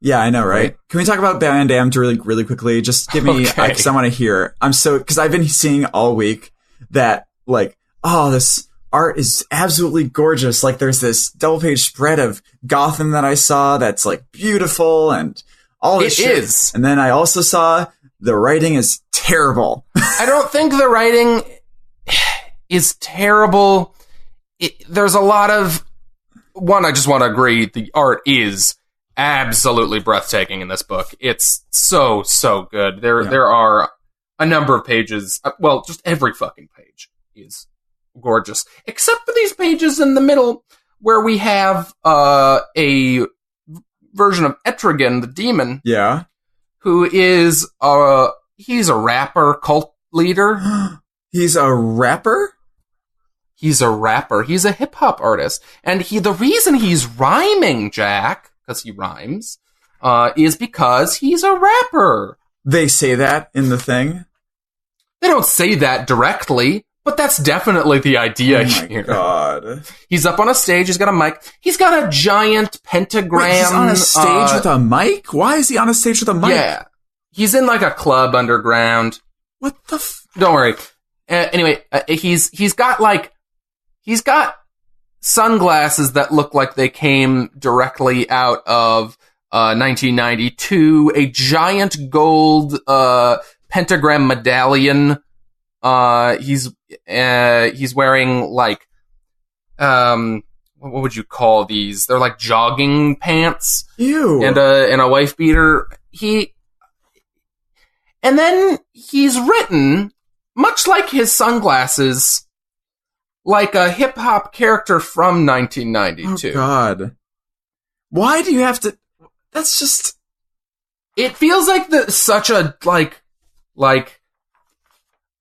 [SPEAKER 2] Yeah, I know, right? Can we talk about Batman Damned really quickly? Just give me, because I want to hear. Because I've been seeing all week that, like, oh, this art is absolutely gorgeous. Like, there's this double-page spread of Gotham that I saw that's, like, beautiful and all this shit. It is. And then I also saw the writing is terrible.
[SPEAKER 1] I don't think the writing is terrible. There's a lot of... One, I just want to agree, the art is... absolutely breathtaking in this book. It's so good. There are a number of pages. Well, just every fucking page is gorgeous. Except for these pages in the middle where we have a version of Etrigan, the demon.
[SPEAKER 2] Yeah.
[SPEAKER 1] Who is he's a rapper, cult leader.
[SPEAKER 2] He's a rapper?
[SPEAKER 1] He's a rapper. He's a hip-hop artist. And the reason he's rhyming, Jack, because he rhymes, is because he's a rapper.
[SPEAKER 2] They say that in the thing?
[SPEAKER 1] They don't say that directly, but that's definitely the idea here.
[SPEAKER 2] Oh my god.
[SPEAKER 1] He's up on a stage, he's got a mic. He's got a giant pentagram.
[SPEAKER 2] Wait, he's on a stage with a mic? Why is he on a stage with a mic?
[SPEAKER 1] Yeah. He's in like a club underground.
[SPEAKER 2] What the
[SPEAKER 1] Don't worry. Anyway, he's got sunglasses that look like they came directly out of 1992. A giant gold pentagram medallion. He's wearing like what would you call these? They're like jogging pants.
[SPEAKER 2] Ew.
[SPEAKER 1] And a wife beater. And then he's written, much like his sunglasses, like a hip-hop character from 1992.
[SPEAKER 2] Oh, God. Why do you have to... That's just...
[SPEAKER 1] It feels like such a,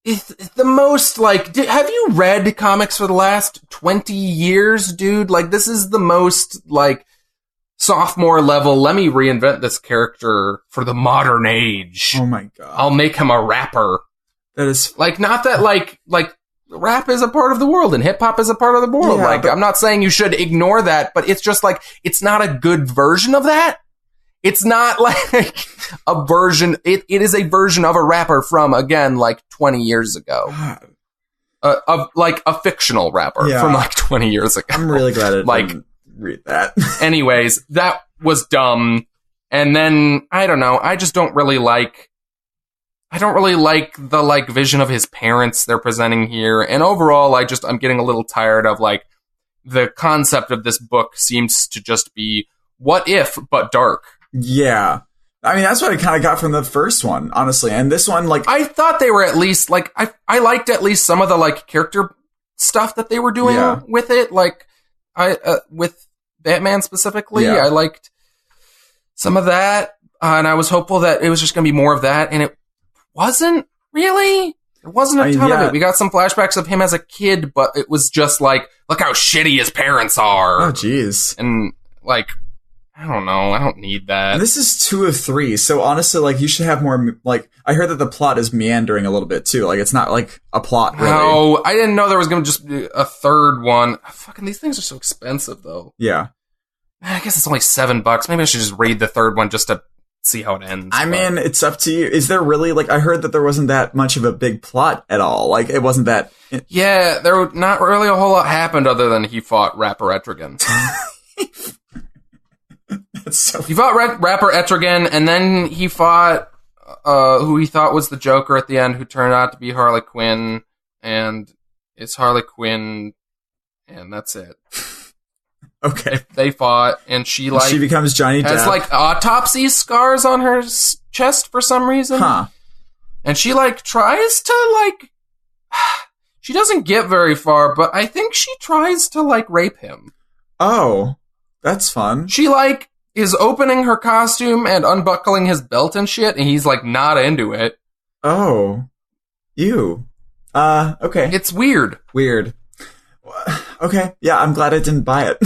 [SPEAKER 1] it's the most, have you read comics for the last 20 years, dude? Like, this is the most, sophomore level, let me reinvent this character for the modern age.
[SPEAKER 2] Oh my god.
[SPEAKER 1] I'll make him a rapper.
[SPEAKER 2] That is...
[SPEAKER 1] not that, rap is a part of the world and hip-hop is a part of the world.
[SPEAKER 2] Yeah,
[SPEAKER 1] I'm not saying you should ignore that, but it's just, it's not a good version of that. It's not, a version... It is a version of a rapper from, again, 20 years ago. Of a fictional rapper from, 20 years ago.
[SPEAKER 2] I'm really glad it didn't read that.
[SPEAKER 1] Anyways, that was dumb. And then, I don't know, I just don't really like the vision of his parents they're presenting here. And overall, I'm getting a little tired of the concept of this book seems to just be what if, but dark.
[SPEAKER 2] Yeah. I mean, that's what I kind of got from the first one, honestly. And this one, I
[SPEAKER 1] thought they were at least, I liked at least some of the, character stuff that they were doing with it. With Batman specifically, I liked some of that. And I was hopeful that it was just going to be more of that. And it wasn't really. There wasn't a ton of it. We got some flashbacks of him as a kid, but it was just look how shitty his parents are.
[SPEAKER 2] Oh, jeez.
[SPEAKER 1] And, I don't know. I don't need that.
[SPEAKER 2] This is 2 of 3, so honestly, you should have more, I heard that the plot is meandering a little bit, too. It's not, a plot, really.
[SPEAKER 1] No, I didn't know there was going to just be a third one. Fucking, these things are so expensive, though.
[SPEAKER 2] Yeah.
[SPEAKER 1] Man, I guess it's only $7. Maybe I should just read the third one just to see how it ends.
[SPEAKER 2] I mean, it's up to you. Is there really, I heard that there wasn't that much of a big plot at all. It wasn't that...
[SPEAKER 1] Yeah, there not really a whole lot happened other than he fought Rapper Etrigan. He fought Rapper Etrigan, and then he fought who he thought was the Joker at the end, who turned out to be Harley Quinn, and it's Harley Quinn, and that's it.
[SPEAKER 2] Okay.
[SPEAKER 1] They fought, and she
[SPEAKER 2] becomes Johnny Depp.
[SPEAKER 1] Has autopsy scars on her chest for some reason.
[SPEAKER 2] Huh.
[SPEAKER 1] And she tries to she doesn't get very far, but I think she tries to rape him.
[SPEAKER 2] Oh, that's fun.
[SPEAKER 1] She is opening her costume and unbuckling his belt and shit, and he's not into it.
[SPEAKER 2] Oh. Ew. Okay.
[SPEAKER 1] It's weird.
[SPEAKER 2] Weird. Okay. Yeah, I'm glad I didn't buy it.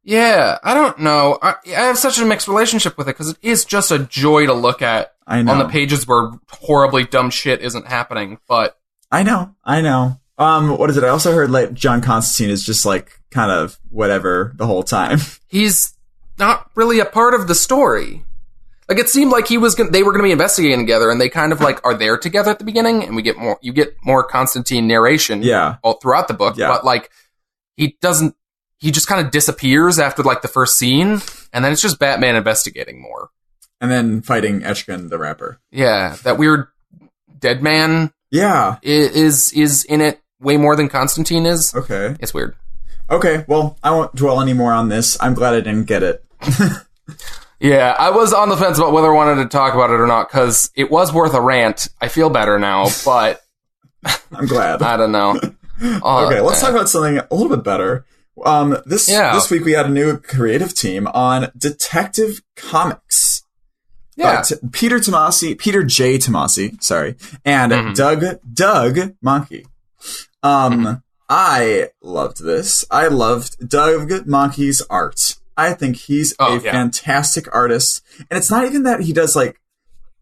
[SPEAKER 1] Yeah, I don't know. I have such a mixed relationship with it because it is just a joy to look at on the pages where horribly dumb shit isn't happening. But
[SPEAKER 2] I know. What is it? I also heard John Constantine is just kind of whatever the whole time.
[SPEAKER 1] He's not really a part of the story. It seemed like they were going to be investigating together, and they kind of are there together at the beginning, and you get more Constantine narration all throughout the book.
[SPEAKER 2] Yeah.
[SPEAKER 1] But he just kind of disappears after the first scene, and then it's just Batman investigating more.
[SPEAKER 2] And then fighting Etrigan the Rapper.
[SPEAKER 1] Yeah, that weird dead man.
[SPEAKER 2] Yeah.
[SPEAKER 1] Is in it way more than Constantine is.
[SPEAKER 2] Okay.
[SPEAKER 1] It's weird.
[SPEAKER 2] Okay, well, I won't dwell any more on this. I'm glad I didn't get it.
[SPEAKER 1] Yeah, I was on the fence about whether I wanted to talk about it or not, because it was worth a rant. I feel better now, but
[SPEAKER 2] I'm glad.
[SPEAKER 1] I don't know.
[SPEAKER 2] Okay, let's talk about something a little bit better. This week we had a new creative team on Detective Comics.
[SPEAKER 1] Yeah.
[SPEAKER 2] Peter J. Tomasi, sorry, and Doug Monkey. I loved this. I loved Doug Monkey's art. I think he's a fantastic artist. And it's not even that he does like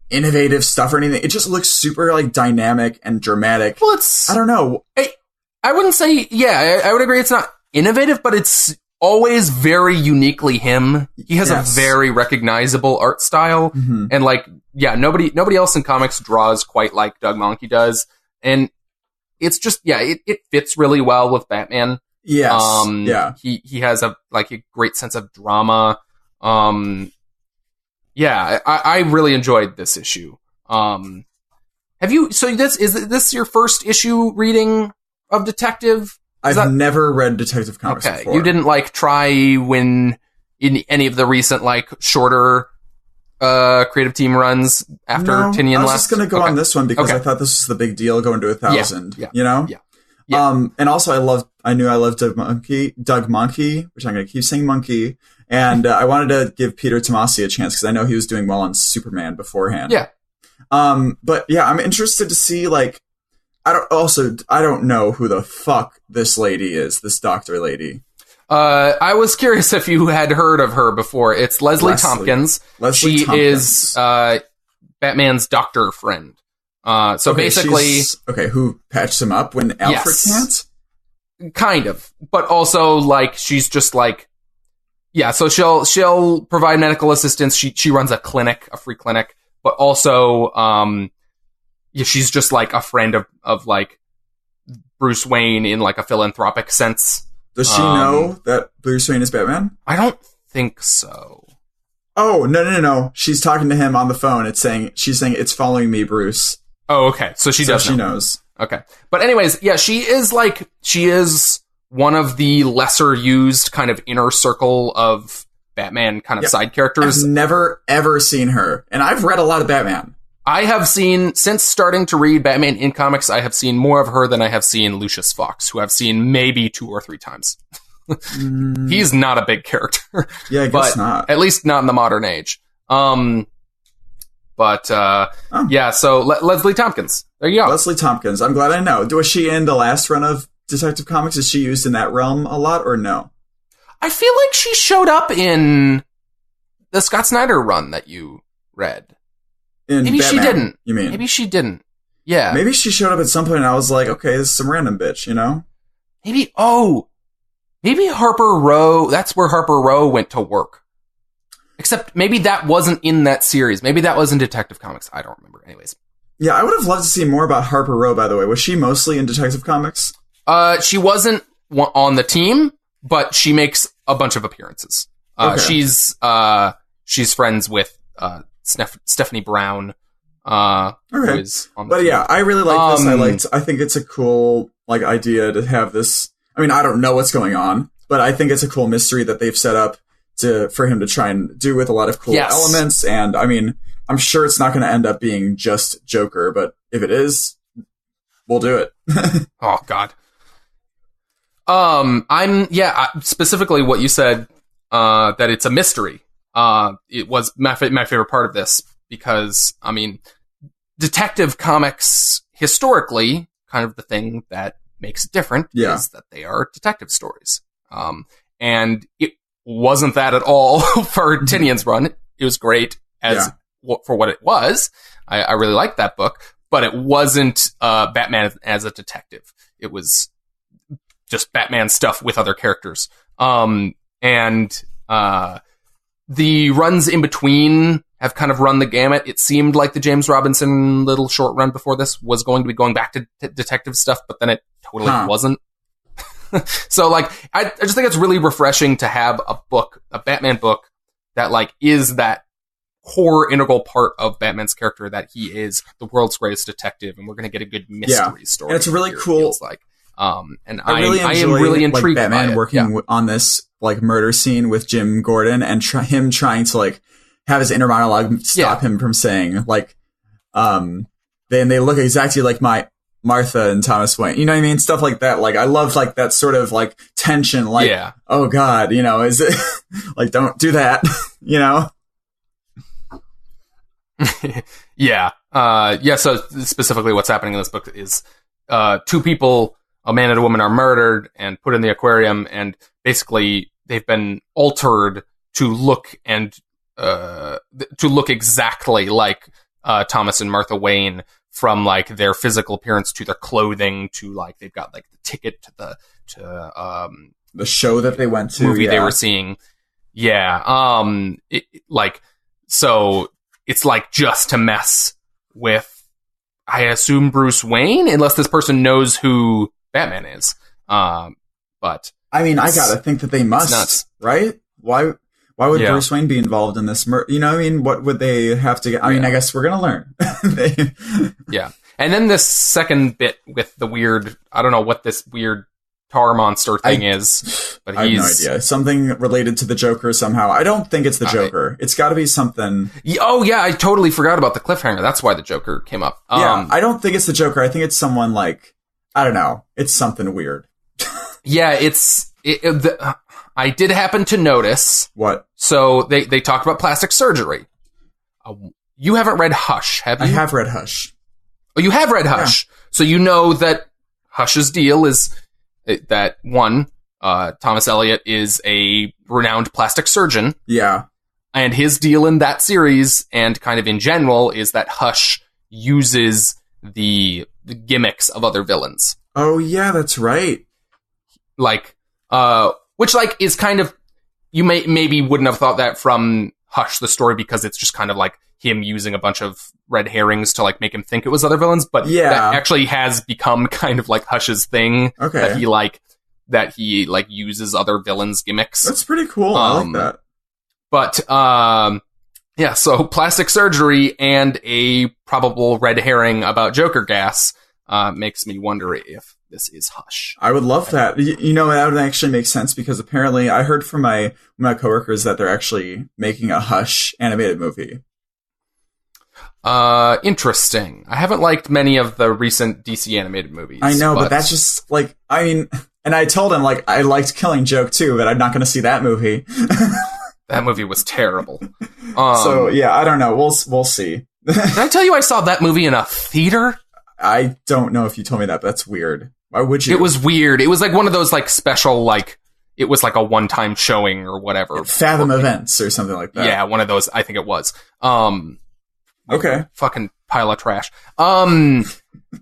[SPEAKER 2] innovative stuff or anything. It just looks super like dynamic and dramatic.
[SPEAKER 1] Well,
[SPEAKER 2] I don't know.
[SPEAKER 1] I wouldn't say, I would agree it's not innovative, but it's always very uniquely him. He has a very recognizable art style. Mm-hmm. And like, nobody else in comics draws quite like Doug Monkey does. And it's just, it fits really well with Batman.
[SPEAKER 2] Yes.
[SPEAKER 1] He has a great sense of drama. I really enjoyed this issue. Is this your first issue reading of Detective?
[SPEAKER 2] I've never read Detective Comics before.
[SPEAKER 1] You didn't try when in any of the recent shorter creative team runs after Tinian left?
[SPEAKER 2] I was just going to go on this one because I thought this was the big deal going to 1,000. You know? Yeah. And also I knew I loved Doug Monkey, which I'm going to keep saying Monkey. And I wanted to give Peter Tomasi a chance because I know he was doing well on Superman beforehand.
[SPEAKER 1] Yeah.
[SPEAKER 2] But yeah, I'm interested to see I don't know who the fuck this lady is, this doctor lady.
[SPEAKER 1] I was curious if you had heard of her before. It's Leslie Tompkins. She is Batman's doctor friend. Basically,
[SPEAKER 2] who patched him up when Alfred can't?
[SPEAKER 1] Kind of, but also she's just so she'll provide medical assistance. She runs a clinic, a free clinic, but also she's just a friend of Bruce Wayne in a philanthropic sense.
[SPEAKER 2] Does she know that Bruce Wayne is Batman?
[SPEAKER 1] I don't think so.
[SPEAKER 2] Oh, no. She's talking to him on the phone. She's saying it's following me, Bruce.
[SPEAKER 1] Oh, okay. So she does know.
[SPEAKER 2] She knows.
[SPEAKER 1] Okay. But anyways, she is one of the lesser used kind of inner circle of Batman kind of side characters.
[SPEAKER 2] I've never ever seen her. And I've read a lot of Batman.
[SPEAKER 1] I have seen, since starting to read Batman in comics, I have seen more of her than I have seen Lucius Fox, who I've seen maybe 2 or 3 times. He's not a big character.
[SPEAKER 2] Yeah, I guess not.
[SPEAKER 1] At least not in the modern age. So Leslie Tompkins. There you go.
[SPEAKER 2] Leslie Tompkins. I'm glad I know. Was she in the last run of Detective Comics? Is she used in that realm a lot or no?
[SPEAKER 1] I feel like she showed up in the Scott Snyder run that you read. Maybe Batman, she didn't.
[SPEAKER 2] You mean?
[SPEAKER 1] Maybe she didn't. Yeah.
[SPEAKER 2] Maybe she showed up at some point and I was like, okay, this is some random bitch, you know?
[SPEAKER 1] Maybe Harper Row, that's where Harper Row went to work. Except maybe that wasn't in that series. Maybe that was in Detective Comics. I don't remember. Anyways.
[SPEAKER 2] Yeah, I would have loved to see more about Harper Row, by the way. Was she mostly in Detective Comics?
[SPEAKER 1] She wasn't on the team, but she makes a bunch of appearances. She's friends with Stephanie Brown. Who is on the team.
[SPEAKER 2] Yeah, I really like this. I think it's a cool idea to have this. I mean, I don't know what's going on, but I think it's a cool mystery that they've set up for him to try and do with a lot of cool elements. And I mean, I'm sure it's not going to end up being just Joker, but if it is, we'll do it.
[SPEAKER 1] Oh God. Specifically what you said, that it's a mystery. It was my favorite part of this because, I mean, Detective Comics historically, kind of the thing that makes it different is that they are detective stories. And it wasn't that at all for Tinian's run. It was great for what it was. I really liked that book, but it wasn't Batman as a detective. It was just Batman stuff with other characters. The runs in between have kind of run the gamut. It seemed like the James Robinson little short run before this was going to be going back to detective stuff, but then it totally wasn't. So I just think it's really refreshing to have a Batman book that is that core integral part of Batman's character, that he is the world's greatest detective, and we're going to get a good mystery story.
[SPEAKER 2] And it's really cool.
[SPEAKER 1] And I am really intrigued
[SPEAKER 2] Batman
[SPEAKER 1] by it.
[SPEAKER 2] working on this murder scene with Jim Gordon and him trying to have his inner monologue stop him from saying then they look exactly like Martha and Thomas Wayne. You know what I mean? Stuff like that. Like, I love, like, that sort of, like, tension. Like, oh, God, you know, is it... like, don't do that, you know?
[SPEAKER 1] Yeah. So specifically what's happening in this book is two people, a man and a woman, are murdered and put in the aquarium, and basically they've been altered to look exactly like Thomas and Martha Wayne, from like their physical appearance to their clothing to like they've got like the ticket to
[SPEAKER 2] the show that they went to,
[SPEAKER 1] movie they were seeing. So it's like just to mess with, I assume, Bruce Wayne, unless this person knows who Batman is. But
[SPEAKER 2] I mean, I gotta think that they must, right? Why would Bruce Wayne be involved in this? You know, I mean, what would they have to get? I mean, I guess we're gonna learn.
[SPEAKER 1] Yeah. And then this second bit with the weird, I don't know what this weird tar monster thing is, but
[SPEAKER 2] I have no idea. Something related to the Joker somehow. I don't think it's the Joker. It's got to be something.
[SPEAKER 1] Oh yeah, I totally forgot about the cliffhanger. That's why the Joker came up.
[SPEAKER 2] Yeah, I don't think it's the Joker. I think it's someone like, I don't know. It's something weird.
[SPEAKER 1] Yeah, I did happen to notice.
[SPEAKER 2] What?
[SPEAKER 1] So they talked about plastic surgery. You haven't read Hush, have you?
[SPEAKER 2] I have read Hush.
[SPEAKER 1] Oh, you have read Hush. Yeah. So you know that Hush's deal is that, one, Thomas Elliot is a renowned plastic surgeon.
[SPEAKER 2] Yeah.
[SPEAKER 1] And his deal in that series, and kind of in general, is that Hush uses the gimmicks of other villains.
[SPEAKER 2] Oh, yeah, that's right.
[SPEAKER 1] Like, which, like, is kind of, you maybe wouldn't have thought that from Hush, the story, because it's just kind of like him using a bunch of red herrings to, like, make him think it was other villains. But that actually has become kind of like Hush's thing.
[SPEAKER 2] Okay.
[SPEAKER 1] That he uses other villains' gimmicks.
[SPEAKER 2] That's pretty cool. I like that.
[SPEAKER 1] But, so plastic surgery and a probable red herring about Joker gas makes me wonder if this is Hush.
[SPEAKER 2] I would love that. You know, that would actually make sense, because apparently I heard from my coworkers that they're actually making a Hush animated movie.
[SPEAKER 1] Interesting. I haven't liked many of the recent DC animated movies.
[SPEAKER 2] I know, but that's just, like, I mean, and I told him, like, I liked Killing Joke too, but I'm not going to see that movie.
[SPEAKER 1] That movie was terrible.
[SPEAKER 2] So, yeah, I don't know. We'll see.
[SPEAKER 1] Did I tell you I saw that movie in a theater?
[SPEAKER 2] I don't know if you told me that, but that's weird. Why would you?
[SPEAKER 1] It was weird. It was like one of those, like, special, like, it was like a one-time showing or whatever.
[SPEAKER 2] Fathom Events or something like that.
[SPEAKER 1] Yeah, one of those. I think it was.
[SPEAKER 2] Okay.
[SPEAKER 1] Fucking pile of trash.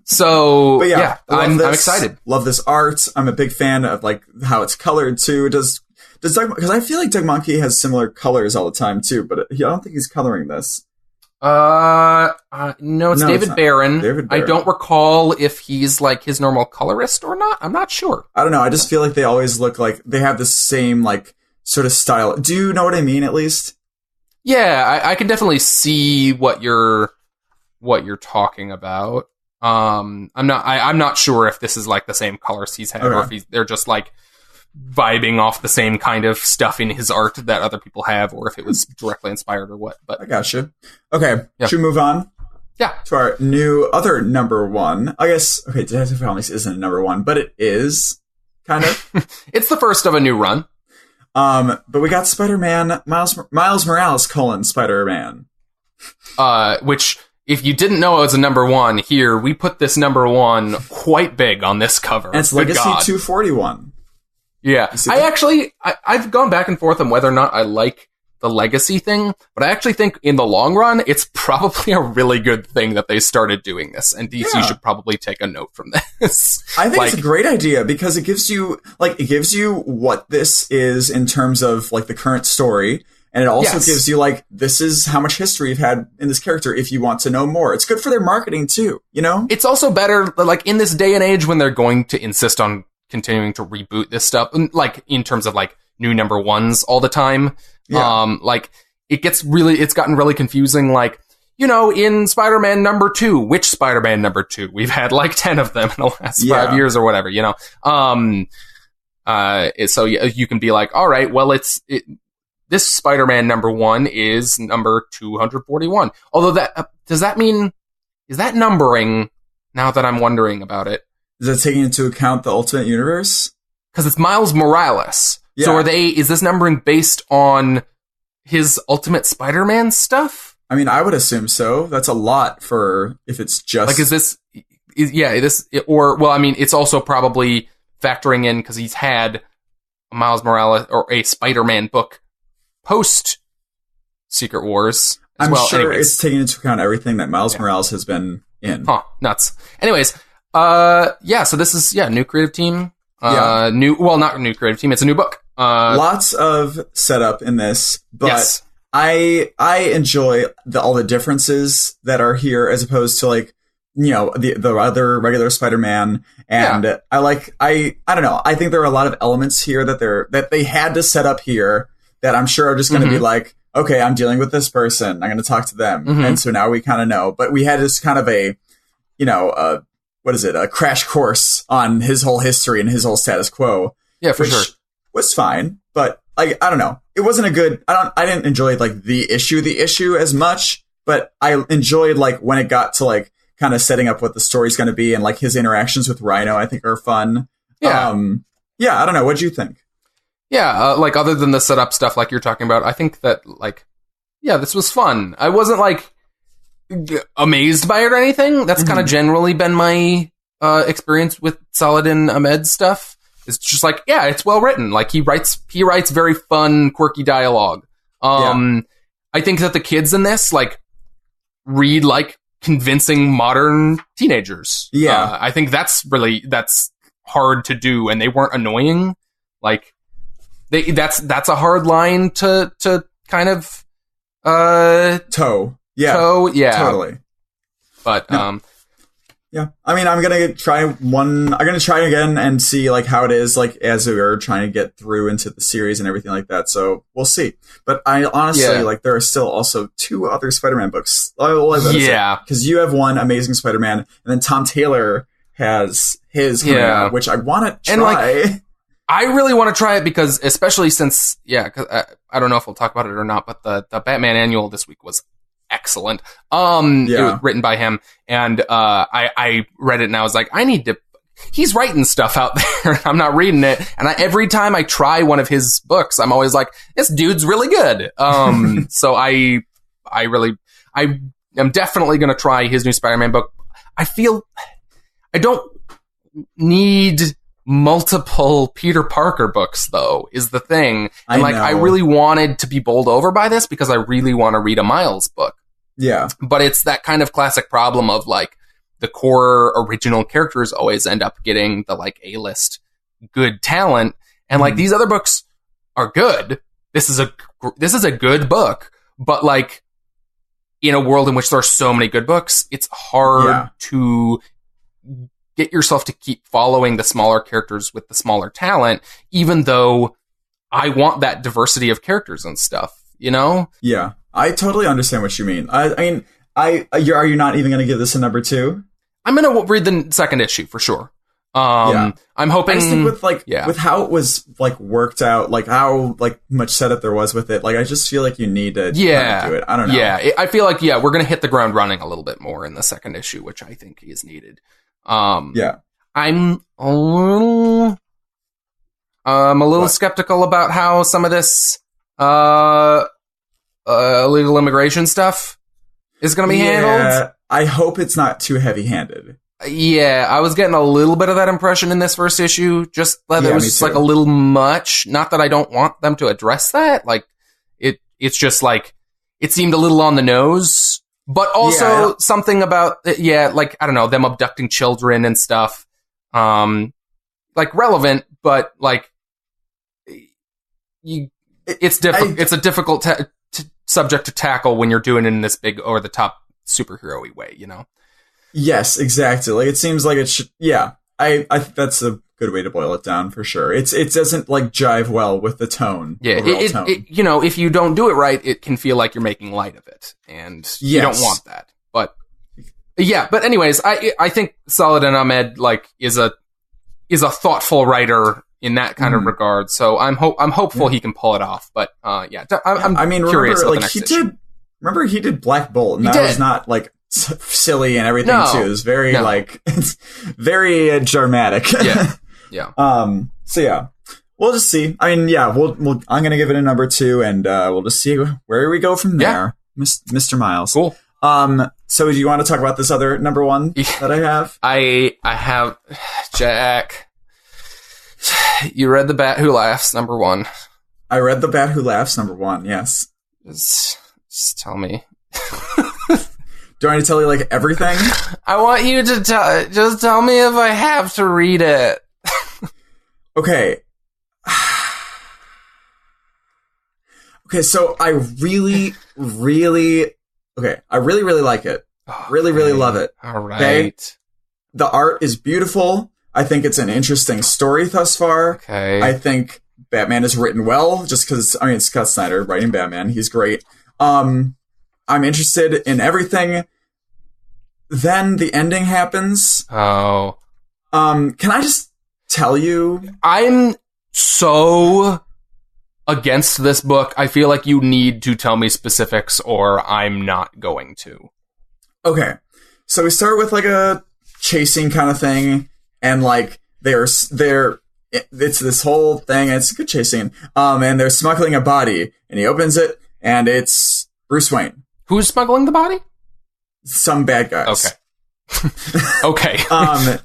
[SPEAKER 1] So,
[SPEAKER 2] but yeah,
[SPEAKER 1] I'm excited.
[SPEAKER 2] Love this art. I'm a big fan of, like, how it's colored too. Does Doug, because I feel like Doug Monkey has similar colors all the time too, but I don't think he's coloring this.
[SPEAKER 1] No, it's David Barron.
[SPEAKER 2] David Barron.
[SPEAKER 1] I don't recall if he's like his normal colorist or not. I'm not sure.
[SPEAKER 2] I don't know. I just feel like they always look like they have the same, like, sort of style. Do you know what I mean, at least?
[SPEAKER 1] Yeah, I can definitely see what you're talking about. I'm not sure if this is like the same colors he's had, or if they're just like vibing off the same kind of stuff in his art that other people have, or if it was directly inspired or what. But
[SPEAKER 2] I gotcha. Okay, should we move on?
[SPEAKER 1] Yeah.
[SPEAKER 2] To our new other number one. I guess, okay, Detective Families isn't a number one, but it is, kind of.
[SPEAKER 1] It's the first of a new run.
[SPEAKER 2] But we got Spider-Man, Miles Morales, Spider-Man.
[SPEAKER 1] Which, if you didn't know it was a number one, here, we put this number one quite big on this cover.
[SPEAKER 2] And it's Legacy 241.
[SPEAKER 1] Yeah. I've gone back and forth on whether or not I like the Legacy thing, but I actually think in the long run, it's probably a really good thing that they started doing this, and DC should probably take a note from this.
[SPEAKER 2] I think it's a great idea, because it gives you what this is in terms of, like, the current story, and it also gives you, like, this is how much history you've had in this character if you want to know more. It's good for their marketing too, you know? It's
[SPEAKER 1] also better, like, in this day and age when they're going to insist on continuing to reboot this stuff, like, in terms of, like, new number ones all the time. Yeah. Like, it's gotten really confusing. Like, you know, in Spider-Man number 2, which Spider-Man number 2? We've had like 10 of them in the last 5 years or whatever, you know? So you can be like, all right, well, this Spider-Man number 1 is number 241. Although does that mean, is that numbering now that I'm wondering about it.
[SPEAKER 2] Is that taking into account the Ultimate Universe?
[SPEAKER 1] Because it's Miles Morales. Yeah. So is this numbering based on his Ultimate Spider-Man stuff?
[SPEAKER 2] I mean, I would assume so. That's a lot for if it's just...
[SPEAKER 1] Like, it's also probably factoring in because he's had a Miles Morales or a Spider-Man book post Secret Wars.
[SPEAKER 2] I'm sure it's taking into account everything that Miles Morales has been in.
[SPEAKER 1] Huh, nuts. Anyways, so this is, new creative team. Not new creative team, it's a new book.
[SPEAKER 2] Lots of setup in this, but yes. I enjoy all the differences that are here as opposed to like, the other regular Spider-Man. And I don't know. I think there are a lot of elements here that they had to set up here that I'm sure are just going to be like, okay, I'm dealing with this person. I'm going to talk to them. And so now we kind of know, but we had this kind of a crash course on his whole history and his whole status quo.
[SPEAKER 1] Yeah, for sure.
[SPEAKER 2] Was fine, but I don't know. It wasn't a good, I didn't enjoy like the issue as much, but I enjoyed like when it got to like kind of setting up what the story's going to be and like his interactions with Rhino, I think are fun.
[SPEAKER 1] Yeah.
[SPEAKER 2] I don't know. What'd you think?
[SPEAKER 1] Yeah. Like other than the setup stuff, like you're talking about, I think that like, this was fun. I wasn't like amazed by it or anything. That's kind of generally been my experience with Saladin Ahmed's stuff. It's just like, it's well written. Like he writes very fun, quirky dialogue. I think that the kids in this like read like convincing modern teenagers. Yeah. I think that's hard to do, and they weren't annoying. Like that's a hard line to kind of
[SPEAKER 2] toe. Yeah.
[SPEAKER 1] Toe, yeah.
[SPEAKER 2] Totally.
[SPEAKER 1] But
[SPEAKER 2] yeah. I mean, I'm going to try again and see like how it is like as we are trying to get through into the series and everything like that. So we'll see. But I honestly like there are still also 2 other Spider-Man books. Because you have one, Amazing Spider-Man, and then Tom Taylor has his coming out, which I want to try. And like,
[SPEAKER 1] I really want to try it because especially since, cause I don't know if we'll talk about it or not, but the Batman Annual this week was excellent. It was written by him, and I read it and I was like, he's writing stuff out there. I'm not reading it, and every time I try one of his books, I'm always like, this dude's really good. So I'm definitely going to try his new Spider-Man book. I feel I don't need multiple Peter Parker books, though, is the thing. And I really wanted to be bowled over by this because I really want to read a Miles book.
[SPEAKER 2] Yeah.
[SPEAKER 1] But it's that kind of classic problem of like the core original characters always end up getting the like A-list good talent. And like these other books are good. This is a good book, but like in a world in which there are so many good books, it's hard to get yourself to keep following the smaller characters with the smaller talent, even though I want that diversity of characters and stuff,
[SPEAKER 2] Yeah, I totally understand what you mean. I mean, are you not even going to give this a number 2?
[SPEAKER 1] I'm going to read the second issue for sure. I'm hoping. I just think
[SPEAKER 2] with how it was like worked out, like how like much setup there was with it. Like I just feel like you need to do it. I don't know.
[SPEAKER 1] Yeah, I feel like we're going to hit the ground running a little bit more in the second issue, which I think is needed. I'm a little skeptical about how some of this illegal immigration stuff is going to be handled.
[SPEAKER 2] I hope it's not too heavy-handed.
[SPEAKER 1] Yeah, I was getting a little bit of that impression in this first issue. Just that it was just like a little much. Not that I don't want them to address that. Like it's just like it seemed a little on the nose. But also something about, like, I don't know, them abducting children and stuff, like, relevant, but, like, it's a difficult subject to tackle when you're doing it in this big over-the-top superhero-y way,
[SPEAKER 2] Yes, exactly. Like, it seems like it should, I think that's a good way to boil it down, for sure. It doesn't, like, jive well with the tone.
[SPEAKER 1] Yeah, if you don't do it right, it can feel like you're making light of it, and you don't want that. But, but anyways, I think Saladin Ahmed, like, is a thoughtful writer in that kind of regard, so I'm hopeful he can pull it off, but, I'm curious about the next issue.
[SPEAKER 2] Remember he did Black Bolt, and that was not, like, silly and everything too. It's very it's very dramatic.
[SPEAKER 1] Yeah.
[SPEAKER 2] So yeah, we'll just see. I mean, yeah, I'm gonna give it a number 2, and we'll just see where we go from there, Mr. Miles.
[SPEAKER 1] Cool.
[SPEAKER 2] So do you want to talk about this other number 1 that I have?
[SPEAKER 1] I have Jack. You read The Bat Who Laughs, number 1.
[SPEAKER 2] I read The Bat Who Laughs, number 1. Yes.
[SPEAKER 1] Just tell me.
[SPEAKER 2] Do I need to tell you like everything?
[SPEAKER 1] I want you to just tell me if I have to read it.
[SPEAKER 2] Okay. Okay, so I really like it. Really love it.
[SPEAKER 1] All right.
[SPEAKER 2] Okay? The art is beautiful. I think it's an interesting story thus far.
[SPEAKER 1] Okay.
[SPEAKER 2] I think Batman is written well, just because, I mean, it's Scott Snyder writing Batman. He's great. I'm interested in everything. Then the ending happens.
[SPEAKER 1] Oh.
[SPEAKER 2] Can I just tell you?
[SPEAKER 1] I'm so against this book. I feel like you need to tell me specifics or I'm not going to.
[SPEAKER 2] Okay. So we start with like a chasing kind of thing, and like it's this whole thing, and it's a good chasing. And they're smuggling a body, and he opens it, and it's Bruce Wayne.
[SPEAKER 1] Who's smuggling the body?
[SPEAKER 2] Some bad guys.
[SPEAKER 1] Okay. Okay.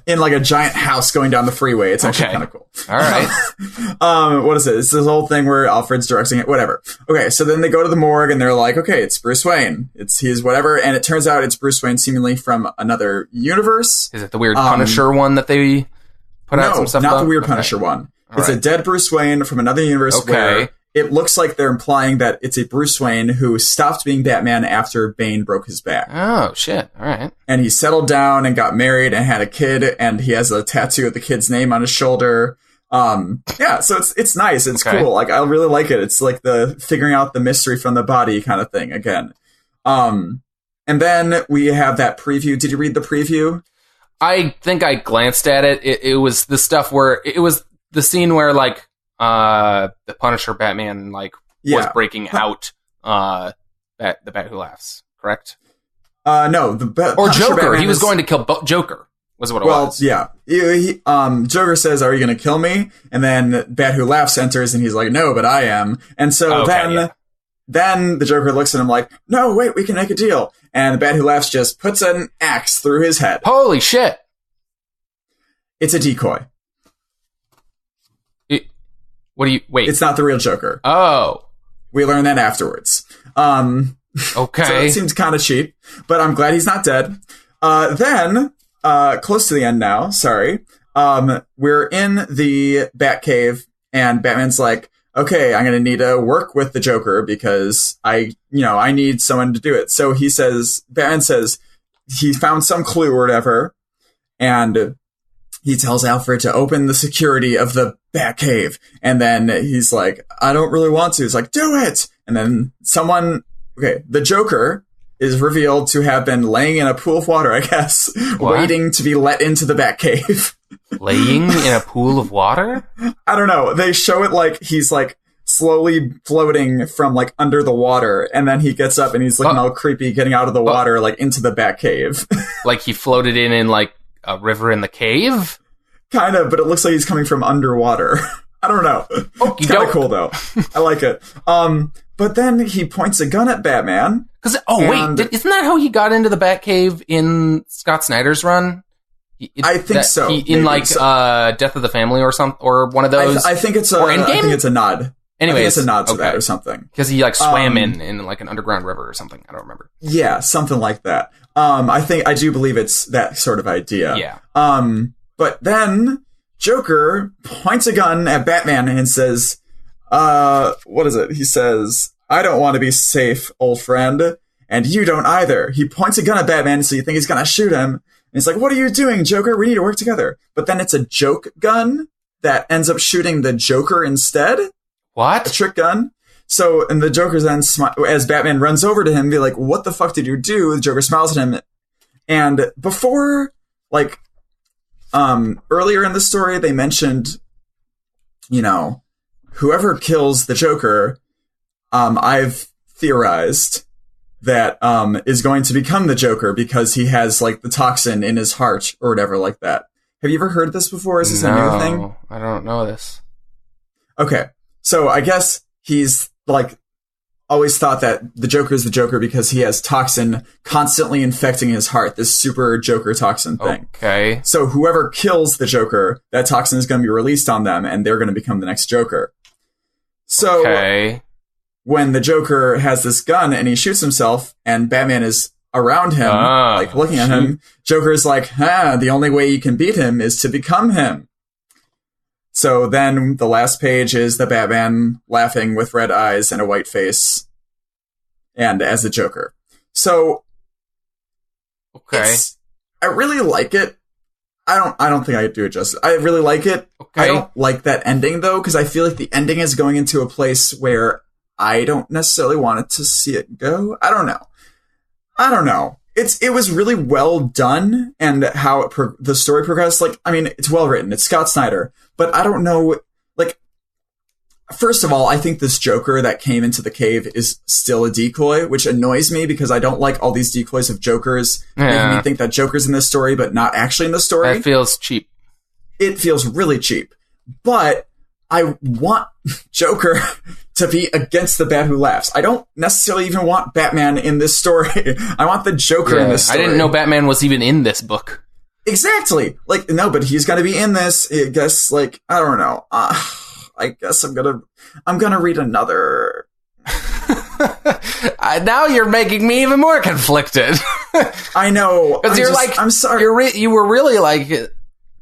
[SPEAKER 2] In like a giant house going down the freeway. It's actually kind of cool.
[SPEAKER 1] All right.
[SPEAKER 2] What is it? It's this whole thing where Alfred's directing it, whatever. Okay. So then they go to the morgue and they're like, okay, it's Bruce Wayne. He's whatever. And it turns out it's Bruce Wayne seemingly from another universe.
[SPEAKER 1] Is it the weird Punisher one that they put out some stuff
[SPEAKER 2] No, not
[SPEAKER 1] about?
[SPEAKER 2] the weird Punisher one. It's a dead Bruce Wayne from another universe where it looks like they're implying that it's a Bruce Wayne who stopped being Batman after Bane broke his back.
[SPEAKER 1] Oh, shit. All right.
[SPEAKER 2] And he settled down and got married and had a kid, and he has a tattoo of the kid's name on his shoulder. Yeah, so it's nice. It's cool. Like, I really like it. It's like the figuring out the mystery from the body kind of thing again. And then we have that preview. Did you read the preview?
[SPEAKER 1] I think I glanced at it. It was the stuff where it was the scene where like the Punisher Batman was breaking out the Bat Who Laughs, correct?
[SPEAKER 2] No,
[SPEAKER 1] or Joker. Batman he was going to kill Joker. Was what it was.
[SPEAKER 2] Well, yeah. Joker says, "Are you going to kill me?" And then Bat Who Laughs enters, and he's like, "No, but I am." And so then the Joker looks at him like, "No, wait, we can make a deal." And the Bat Who Laughs just puts an axe through his head.
[SPEAKER 1] Holy shit!
[SPEAKER 2] It's a decoy.
[SPEAKER 1] Wait.
[SPEAKER 2] It's not the real Joker.
[SPEAKER 1] Oh.
[SPEAKER 2] We learned that afterwards.
[SPEAKER 1] Okay.
[SPEAKER 2] So it seems kind of cheap, but I'm glad he's not dead. Then, close to the end now, sorry. We're in the Batcave, and Batman's like, okay, I'm going to need to work with the Joker because I need someone to do it. So Batman says he found some clue or whatever, and he tells Alfred to open the security of the Batcave. And then he's like, I don't really want to. He's like, do it. And then the Joker is revealed to have been laying in a pool of water, I guess, waiting to be let into the Batcave.
[SPEAKER 1] Laying in a pool of water?
[SPEAKER 2] I don't know. They show it like he's like slowly floating from like under the water, and then he gets up and he's looking all creepy getting out of the water like into the Batcave.
[SPEAKER 1] Like he floated in like a river in the cave?
[SPEAKER 2] Kind of, but it looks like he's coming from underwater. I don't know. It's kind of cool though. I like it. But then he points a gun at Batman.
[SPEAKER 1] Isn't that how he got into the Batcave in Scott Snyder's run?
[SPEAKER 2] I think so.
[SPEAKER 1] Death of the Family or something, or one of those.
[SPEAKER 2] I think it's
[SPEAKER 1] or Endgame?
[SPEAKER 2] I think it's a nod.
[SPEAKER 1] Anyways,
[SPEAKER 2] it's a nod to that or something.
[SPEAKER 1] Because he swam in like an underground river or something. I don't remember.
[SPEAKER 2] Yeah, something like that. I do believe it's that sort of idea.
[SPEAKER 1] Yeah.
[SPEAKER 2] But then Joker points a gun at Batman and says, what is it? He says, I don't want to be safe, old friend, and you don't either. He points a gun at Batman, so you think he's going to shoot him. And he's like, what are you doing, Joker? We need to work together. But then it's a joke gun that ends up shooting the Joker instead.
[SPEAKER 1] What?
[SPEAKER 2] A trick gun. So, and the Joker then, as Batman runs over to him, be like, what the fuck did you do? The Joker smiles at him. And before, earlier in the story, they mentioned, whoever kills the Joker, I've theorized, that is going to become the Joker because he has like the toxin in his heart or whatever like that. Have you ever heard this before? Is this a new thing?
[SPEAKER 1] I don't know this.
[SPEAKER 2] Okay. So I guess he's like always thought that the Joker is the Joker because he has toxin constantly infecting his heart, this super Joker toxin thing.
[SPEAKER 1] Okay.
[SPEAKER 2] So whoever kills the Joker, that toxin is going to be released on them and they're going to become the next Joker. So when the Joker has this gun and he shoots himself and Batman is around him, like looking at him, Joker's like, the only way you can beat him is to become him. So then the last page is the Batman laughing with red eyes and a white face and as the Joker. So I really like it. I don't think I do it justice. I really like it. Okay. I don't like that ending though, because I feel like the ending is going into a place where I don't necessarily want it to see it go. I don't know. It was really well done, and how the story progressed. Like, I mean, it's well written. It's Scott Snyder, but I don't know. Like, first of all, I think this Joker that came into the cave is still a decoy, which annoys me because I don't like all these decoys of Jokers making me think that Joker's in this story, but not actually in the story.
[SPEAKER 1] That feels cheap.
[SPEAKER 2] It feels really cheap, but I want Joker to be against the Bat Who Laughs. I don't necessarily even want Batman in this story. I want the Joker in this story.
[SPEAKER 1] I didn't know Batman was even in this book.
[SPEAKER 2] Exactly. Like, no, but he's going to be in this. I guess, like, I don't know. I guess I'm gonna read another.
[SPEAKER 1] Now you're making me even more conflicted.
[SPEAKER 2] I know.
[SPEAKER 1] Because you're like, I'm sorry. You were really like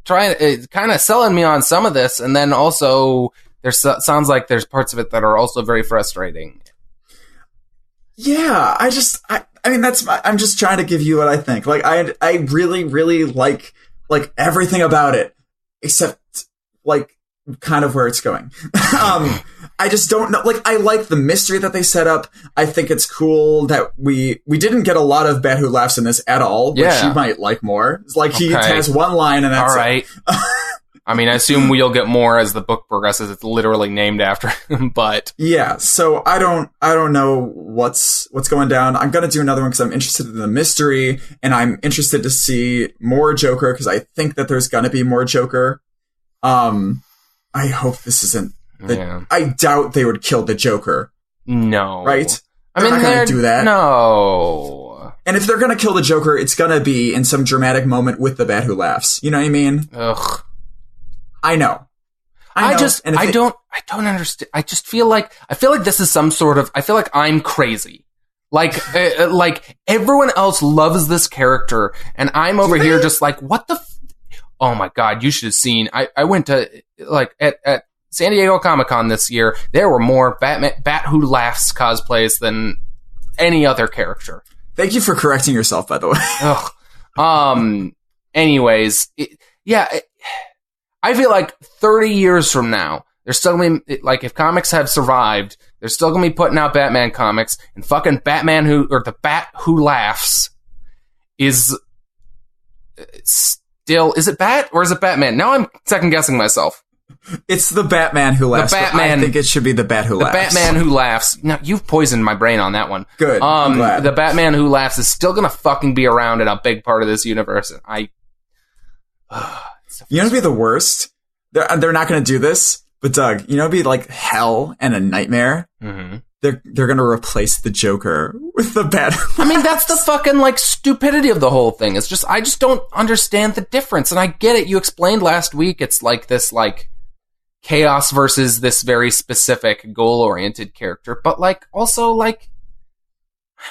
[SPEAKER 1] trying, kind of selling me on some of this, and then also sounds like there's parts of it that are also very frustrating.
[SPEAKER 2] Yeah, I mean, I'm just trying to give you what I think. Like, I really, really like everything about it, except like kind of where it's going. I just don't know. Like, I like the mystery that they set up. I think it's cool that we didn't get a lot of Bat Who Laughs in this at all, which you might like more. It's like he has one line and that's
[SPEAKER 1] all right. I mean, I assume we'll get more as the book progresses. It's literally named after him, but
[SPEAKER 2] yeah. So I don't know what's going down. I'm gonna do another one because I'm interested in the mystery and I'm interested to see more Joker because I think that there's gonna be more Joker. I hope this isn't. I doubt they would kill the Joker.
[SPEAKER 1] No,
[SPEAKER 2] right?
[SPEAKER 1] They're
[SPEAKER 2] not gonna do that.
[SPEAKER 1] No.
[SPEAKER 2] And if they're gonna kill the Joker, it's gonna be in some dramatic moment with the Bat Who Laughs. You know what I mean?
[SPEAKER 1] Ugh.
[SPEAKER 2] I know.
[SPEAKER 1] I don't understand. I feel like this is some sort of, I feel like I'm crazy. Like everyone else loves this character and I'm over here just like, what the oh my God, you should have seen, I went to like at San Diego Comic-Con this year, there were more Bat Who Laughs cosplays than any other character.
[SPEAKER 2] Thank you for correcting yourself, by the way.
[SPEAKER 1] Ugh. Anyways, I feel like 30 years from now, there's still gonna be, like, if comics have survived, they're still gonna be putting out Batman comics, and fucking the Bat Who Laughs is still, is it Bat or is it Batman? Now I'm second guessing myself.
[SPEAKER 2] It's the Batman Who Laughs. I think it should be the Bat Who Laughs.
[SPEAKER 1] The Batman Who Laughs. Now, you've poisoned my brain on that one.
[SPEAKER 2] Good. I'm glad.
[SPEAKER 1] The Batman Who Laughs is still gonna fucking be around in a big part of this universe, and
[SPEAKER 2] you know what'd be the worst? They're not going to do this, but Doug, you know what'd be like hell and a nightmare?
[SPEAKER 1] Mm-hmm.
[SPEAKER 2] They're going to replace the Joker with the Bat.
[SPEAKER 1] I mean, that's the fucking like stupidity of the whole thing. It's just, I just don't understand the difference. And I get it. You explained last week. It's like this like chaos versus this very specific goal-oriented character. But like also like,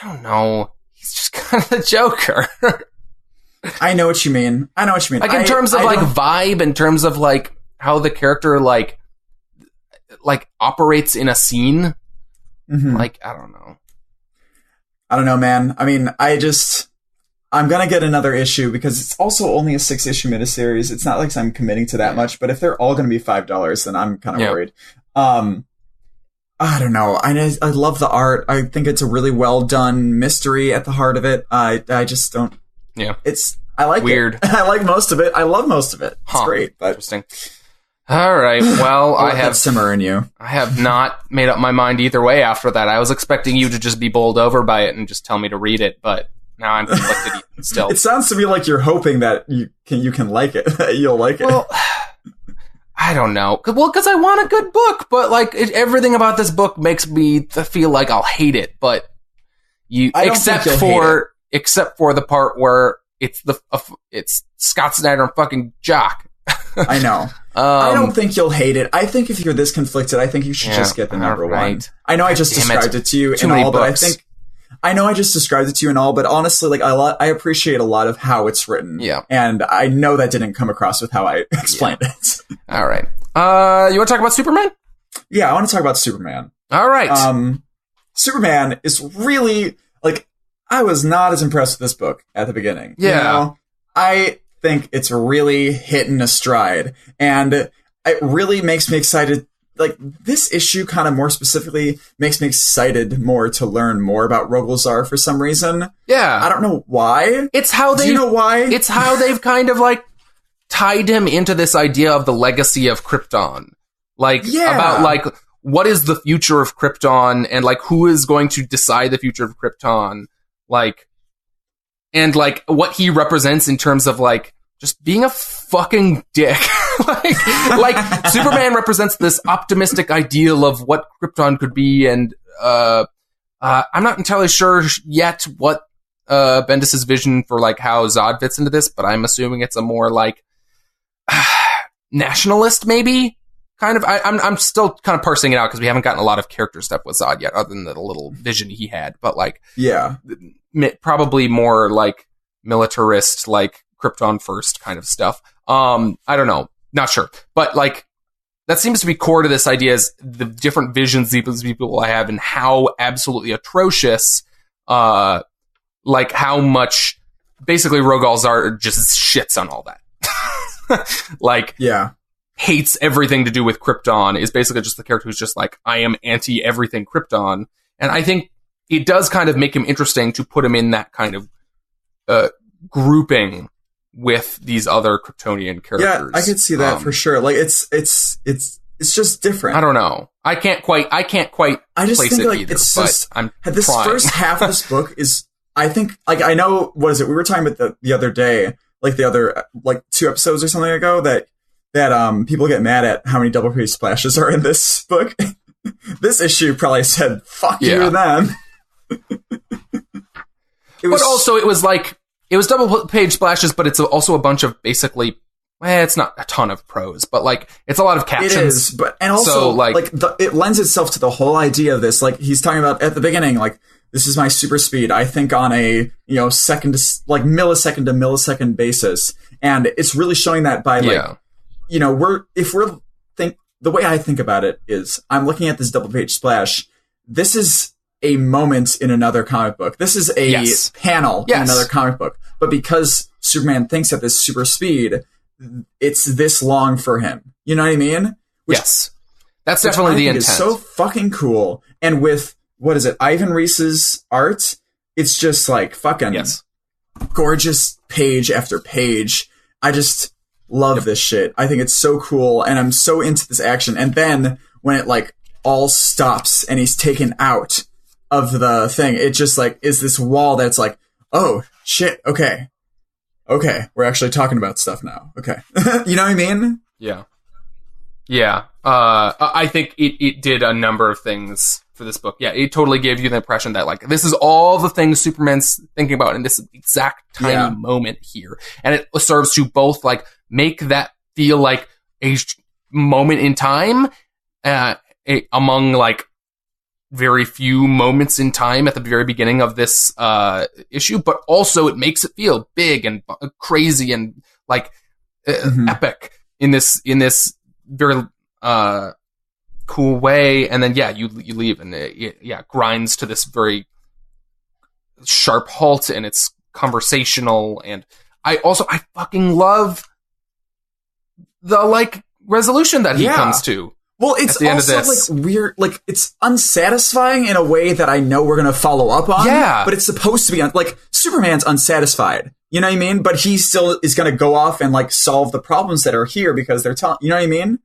[SPEAKER 1] I don't know. He's just kind of the Joker.
[SPEAKER 2] I know what you mean.
[SPEAKER 1] Like in terms of like vibe, in terms of like how the character like operates in a scene.
[SPEAKER 2] Mm-hmm.
[SPEAKER 1] Like, I don't know,
[SPEAKER 2] man. I mean, I'm going to get another issue because it's also only a 6-issue miniseries. It's not like I'm committing to that much, but if they're all going to be $5, then I'm kind of worried. I don't know. I love the art. I think it's a really well done mystery at the heart of it. I just don't.
[SPEAKER 1] Yeah.
[SPEAKER 2] I like
[SPEAKER 1] weird.
[SPEAKER 2] It. I like most of it. I love most of it. It's great. But
[SPEAKER 1] interesting. All right. Well, I have
[SPEAKER 2] simmer in you.
[SPEAKER 1] I have not made up my mind either way after that. I was expecting you to just be bowled over by it and just tell me to read it, but now I'm conflicted still.
[SPEAKER 2] It sounds to me like you're hoping that you can like it, that you'll like it.
[SPEAKER 1] Well, I don't know. Well, because I want a good book, but like everything about this book makes me feel like I'll hate it. But except for the part where it's Scott Snyder and fucking Jock.
[SPEAKER 2] I know. I don't think you'll hate it. I think if you're this conflicted, I think you should just get the number one. I know I just described it to you and all, but I know I just described it to you and all, but honestly, like I appreciate a lot of how it's written. Yeah. And I know that didn't come across with how I explained it.
[SPEAKER 1] All right. You want to talk about Superman?
[SPEAKER 2] Yeah, I want to talk about Superman.
[SPEAKER 1] All right.
[SPEAKER 2] Superman is really, like, I was not as impressed with this book at the beginning.
[SPEAKER 1] Yeah.
[SPEAKER 2] You know? I think it's really hitting a stride, and it really makes me excited. Like, this issue kind of more specifically makes me excited more to learn more about Rogolzar for some reason.
[SPEAKER 1] Yeah.
[SPEAKER 2] I don't know why.
[SPEAKER 1] Do you know why? It's how they've kind of like tied him into this idea of the legacy of Krypton. Like, about like, what is the future of Krypton, and like, who is going to decide the future of Krypton? Like, and like, what he represents in terms of like, just being a fucking dick. like Superman represents this optimistic ideal of what Krypton could be, and I'm not entirely sure yet what Bendis's vision for like how Zod fits into this, but I'm assuming it's a more like nationalist, maybe kind of. I'm still kind of parsing it out because we haven't gotten a lot of character stuff with Zod yet, other than the little vision he had. But like, probably more like militarist, like Krypton first kind of stuff. I don't know. Not sure. But like, that seems to be core to this idea, is the different visions these people have and how absolutely atrocious, like how much basically Rogolzar just shits on all that. Like, hates everything to do with Krypton, is basically just the character who's just like, I am anti everything Krypton. And I think it does kind of make him interesting to put him in that kind of grouping with these other Kryptonian characters.
[SPEAKER 2] Yeah, I could see that for sure. Like, it's just different.
[SPEAKER 1] I don't know. I can't quite I just place
[SPEAKER 2] think
[SPEAKER 1] it
[SPEAKER 2] like
[SPEAKER 1] either,
[SPEAKER 2] it's
[SPEAKER 1] but
[SPEAKER 2] just
[SPEAKER 1] I'm
[SPEAKER 2] this
[SPEAKER 1] trying.
[SPEAKER 2] first half of this book is, I think, like, I know, what is it? We were talking about the other day, like the other like 2 episodes or something ago, that people get mad at how many double page splashes are in this book. This issue probably said fuck you to them.
[SPEAKER 1] But also it was like, it was double page splashes, but it's also a bunch of basically, it's not a ton of prose, but like, it's a lot of captions.
[SPEAKER 2] It is, but, and also, so, like it lends itself to the whole idea of this. Like, he's talking about at the beginning, like, this is my super speed. I think on a, millisecond to millisecond basis. And it's really showing that by like, the way I think about it is, I'm looking at this double page splash. This is a moment in another comic book. This is a panel in another comic book. But because Superman thinks at this super speed, it's this long for him. You know what I mean?
[SPEAKER 1] That's definitely the intent.
[SPEAKER 2] It's so fucking cool. And with, what is it, Ivan Reis's art, it's just like fucking gorgeous page after page. I just love this shit. I think it's so cool, and I'm so into this action. And then when it like all stops and he's taken out of the thing, it just like is this wall that's like, oh shit, okay, we're actually talking about stuff now. Okay. You know what I mean? Yeah.
[SPEAKER 1] I think it did a number of things for this book. Yeah, it totally gave you the impression that like, this is all the things Superman's thinking about in this exact tiny moment here, and it serves to both like make that feel like a moment in time among like very few moments in time at the very beginning of this issue, but also it makes it feel big and crazy and like epic in this very cool way. And then you leave, and it grinds to this very sharp halt, and it's conversational. And I fucking love the like resolution that he comes to.
[SPEAKER 2] Well, it's also like weird, like it's unsatisfying in a way that I know we're going to follow up on. Yeah. But it's supposed to be like Superman's unsatisfied. You know what I mean? But he still is going to go off and like solve the problems that are here because they're telling, you know what I mean?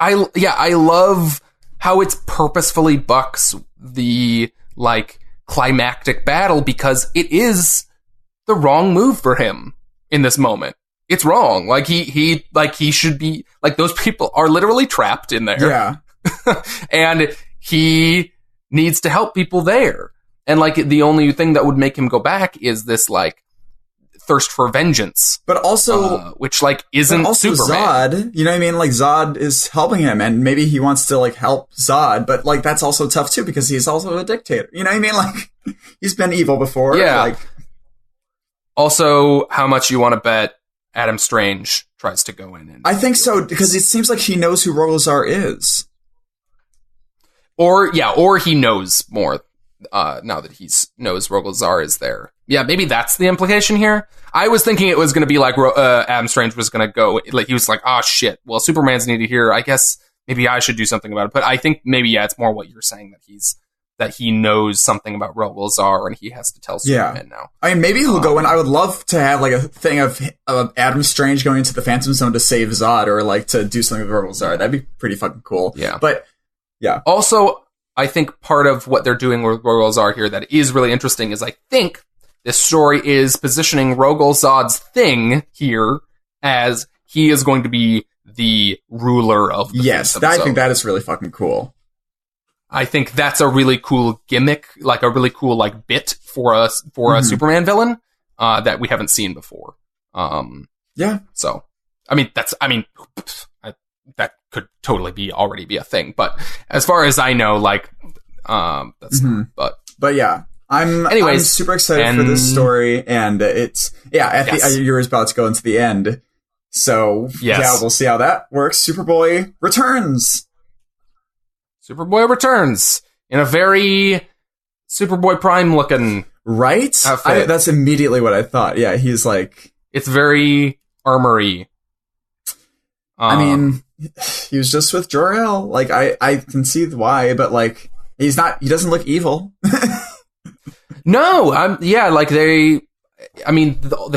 [SPEAKER 1] I love how it's purposefully bucks the like climactic battle because it is the wrong move for him in this moment. It's wrong. Like he should be like those people are literally trapped in there.
[SPEAKER 2] Yeah.
[SPEAKER 1] And he needs to help people there. And like the only thing that would make him go back is this like thirst for vengeance.
[SPEAKER 2] But also
[SPEAKER 1] which like isn't
[SPEAKER 2] also
[SPEAKER 1] Superman.
[SPEAKER 2] Zod, you know what I mean? Like Zod is helping him and maybe he wants to like help Zod, but like that's also tough too because he's also a dictator. You know what I mean? Like he's been evil before.
[SPEAKER 1] Yeah.
[SPEAKER 2] Like
[SPEAKER 1] also, how much you want to bet Adam Strange tries to go in? And
[SPEAKER 2] I think so because it seems like he knows who Rogolzar is.
[SPEAKER 1] Or he knows more now that he knows Rogolzar is there. Yeah, maybe that's the implication here. I was thinking it was going to be like Adam Strange was going to go, like he was like, oh shit, well, Superman's needed here. I guess maybe I should do something about it. But I think maybe, yeah, it's more what you're saying that he knows something about Rogolzar and he has to tell Superman now.
[SPEAKER 2] I mean, maybe he'll go in. I would love to have like a thing of Adam Strange going into the Phantom Zone to save Zod or like to do something with Rogolzar. That'd be pretty fucking cool.
[SPEAKER 1] Yeah.
[SPEAKER 2] But yeah.
[SPEAKER 1] Also, I think part of what they're doing with Rogolzar here that is really interesting is I think this story is positioning Rogolzar's thing here as he is going to be the ruler of the Phantom Zone.
[SPEAKER 2] I think that is really fucking cool.
[SPEAKER 1] I think that's a really cool gimmick, like a really cool like bit for a Superman villain that we haven't seen before.
[SPEAKER 2] Yeah.
[SPEAKER 1] So, that could totally already be a thing. But as far as I know, like, that's not,
[SPEAKER 2] but yeah, I'm super excited for this story, and it's you're about to go into the end, so yeah, we'll see how that works. Superboy returns.
[SPEAKER 1] Superboy returns in a very Superboy Prime looking outfit.
[SPEAKER 2] That's immediately what I thought. Yeah, he's like,
[SPEAKER 1] it's very armory.
[SPEAKER 2] I mean, he was just with Jor-El. Like, I can see why, but like, he doesn't look evil.
[SPEAKER 1] No, like the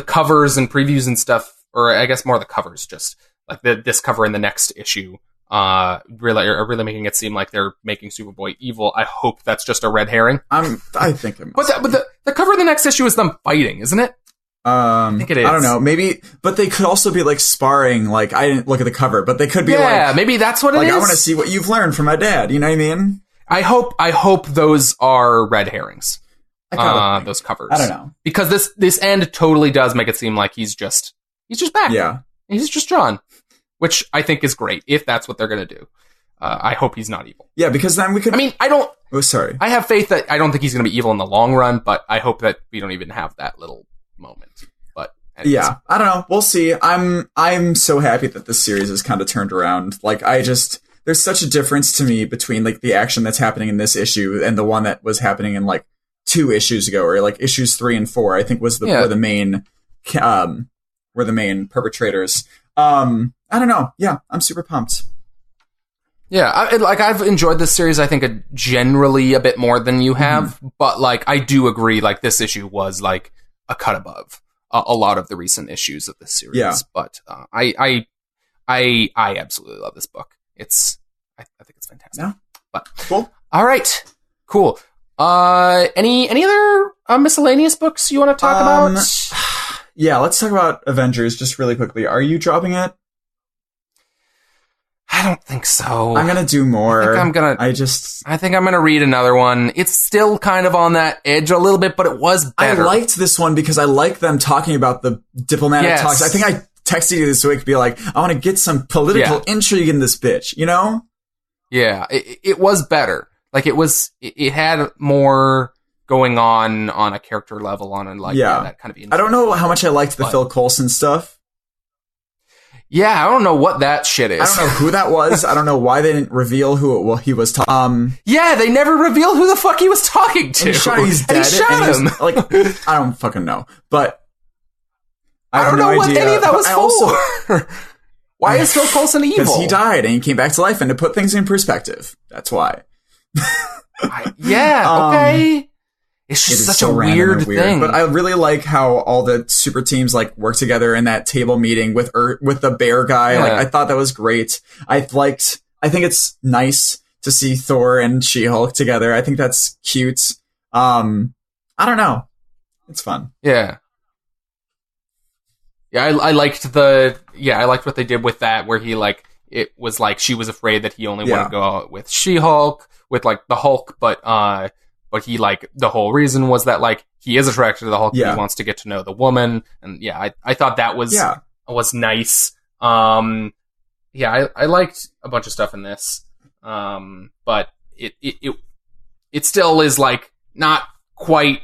[SPEAKER 1] covers and previews and stuff, or I guess more the covers, just like this cover in the next issue, really making it seem like they're making Superboy evil. I hope that's just a red herring.
[SPEAKER 2] I think it must.
[SPEAKER 1] But the cover of the next issue is them fighting, isn't it? I think it is.
[SPEAKER 2] I don't know. Maybe, but they could also be like sparring. Like, I didn't look at the cover, but they could be
[SPEAKER 1] maybe that's what it is.
[SPEAKER 2] I want to see what you've learned from my dad. You know what I mean?
[SPEAKER 1] I hope those are red herrings. Those covers.
[SPEAKER 2] I don't know,
[SPEAKER 1] because this end totally does make it seem like he's just back.
[SPEAKER 2] Yeah,
[SPEAKER 1] he's just drawn, which I think is great if that's what they're gonna do. I hope he's not evil.
[SPEAKER 2] Yeah, because then we could.
[SPEAKER 1] I mean, I don't.
[SPEAKER 2] Oh, sorry.
[SPEAKER 1] I have faith that I don't think he's gonna be evil in the long run, but I hope that we don't even have that little moment. But anyways.
[SPEAKER 2] Yeah, I don't know. We'll see. I'm so happy that this series has kind of turned around. Like, there's such a difference to me between like the action that's happening in this issue and the one that was happening in like 2 issues ago, or like issues 3 and 4. I think were the main perpetrators. I don't know. Yeah, I'm super pumped.
[SPEAKER 1] Yeah, I've enjoyed this series. I think generally a bit more than you have, but like I do agree. Like this issue was like a cut above a lot of the recent issues of this series. Yeah. But I absolutely love this book. I think it's fantastic.
[SPEAKER 2] Yeah.
[SPEAKER 1] But
[SPEAKER 2] cool.
[SPEAKER 1] All right. Cool. Any other miscellaneous books you want to talk about?
[SPEAKER 2] Yeah, let's talk about Avengers just really quickly. Are you dropping it?
[SPEAKER 1] I don't think so.
[SPEAKER 2] I'm gonna do more.
[SPEAKER 1] I think I'm gonna read another one. It's still kind of on that edge a little bit, but it was better.
[SPEAKER 2] I liked this one because I like them talking about the diplomatic talks. I think I texted you this week to be like, I want to get some political intrigue in this bitch, you know?
[SPEAKER 1] Yeah, it was better. Like it had more going on a character level, that kind of.
[SPEAKER 2] I don't know how much I liked the Phil Coulson stuff.
[SPEAKER 1] Yeah, I don't know what that shit is.
[SPEAKER 2] I don't know who that was. I don't know why they didn't reveal who he was talking.
[SPEAKER 1] Yeah, they never revealed who the fuck he was talking to.
[SPEAKER 2] He's dead.
[SPEAKER 1] And he shot him.
[SPEAKER 2] Like, I don't fucking know, but
[SPEAKER 1] I don't know what any of that was for. Why is Phil Coulson evil?
[SPEAKER 2] Because he died and he came back to life, and to put things in perspective, that's why.
[SPEAKER 1] Okay. It's just such a weird thing.
[SPEAKER 2] But I really like how all the super teams like work together in that table meeting with the bear guy. Yeah. Like, I thought that was great. I I think it's nice to see Thor and She-Hulk together. I think that's cute. I don't know. It's fun.
[SPEAKER 1] Yeah. Yeah, I liked what they did with that, where he, like, it was like she was afraid that he only wanted to go out with She-Hulk, with, like, the Hulk, but he, like, the whole reason was that, like, he is attracted to the Hulk, and he wants to get to know the woman, and I thought that was nice. I liked a bunch of stuff in this, but it still is, like, not quite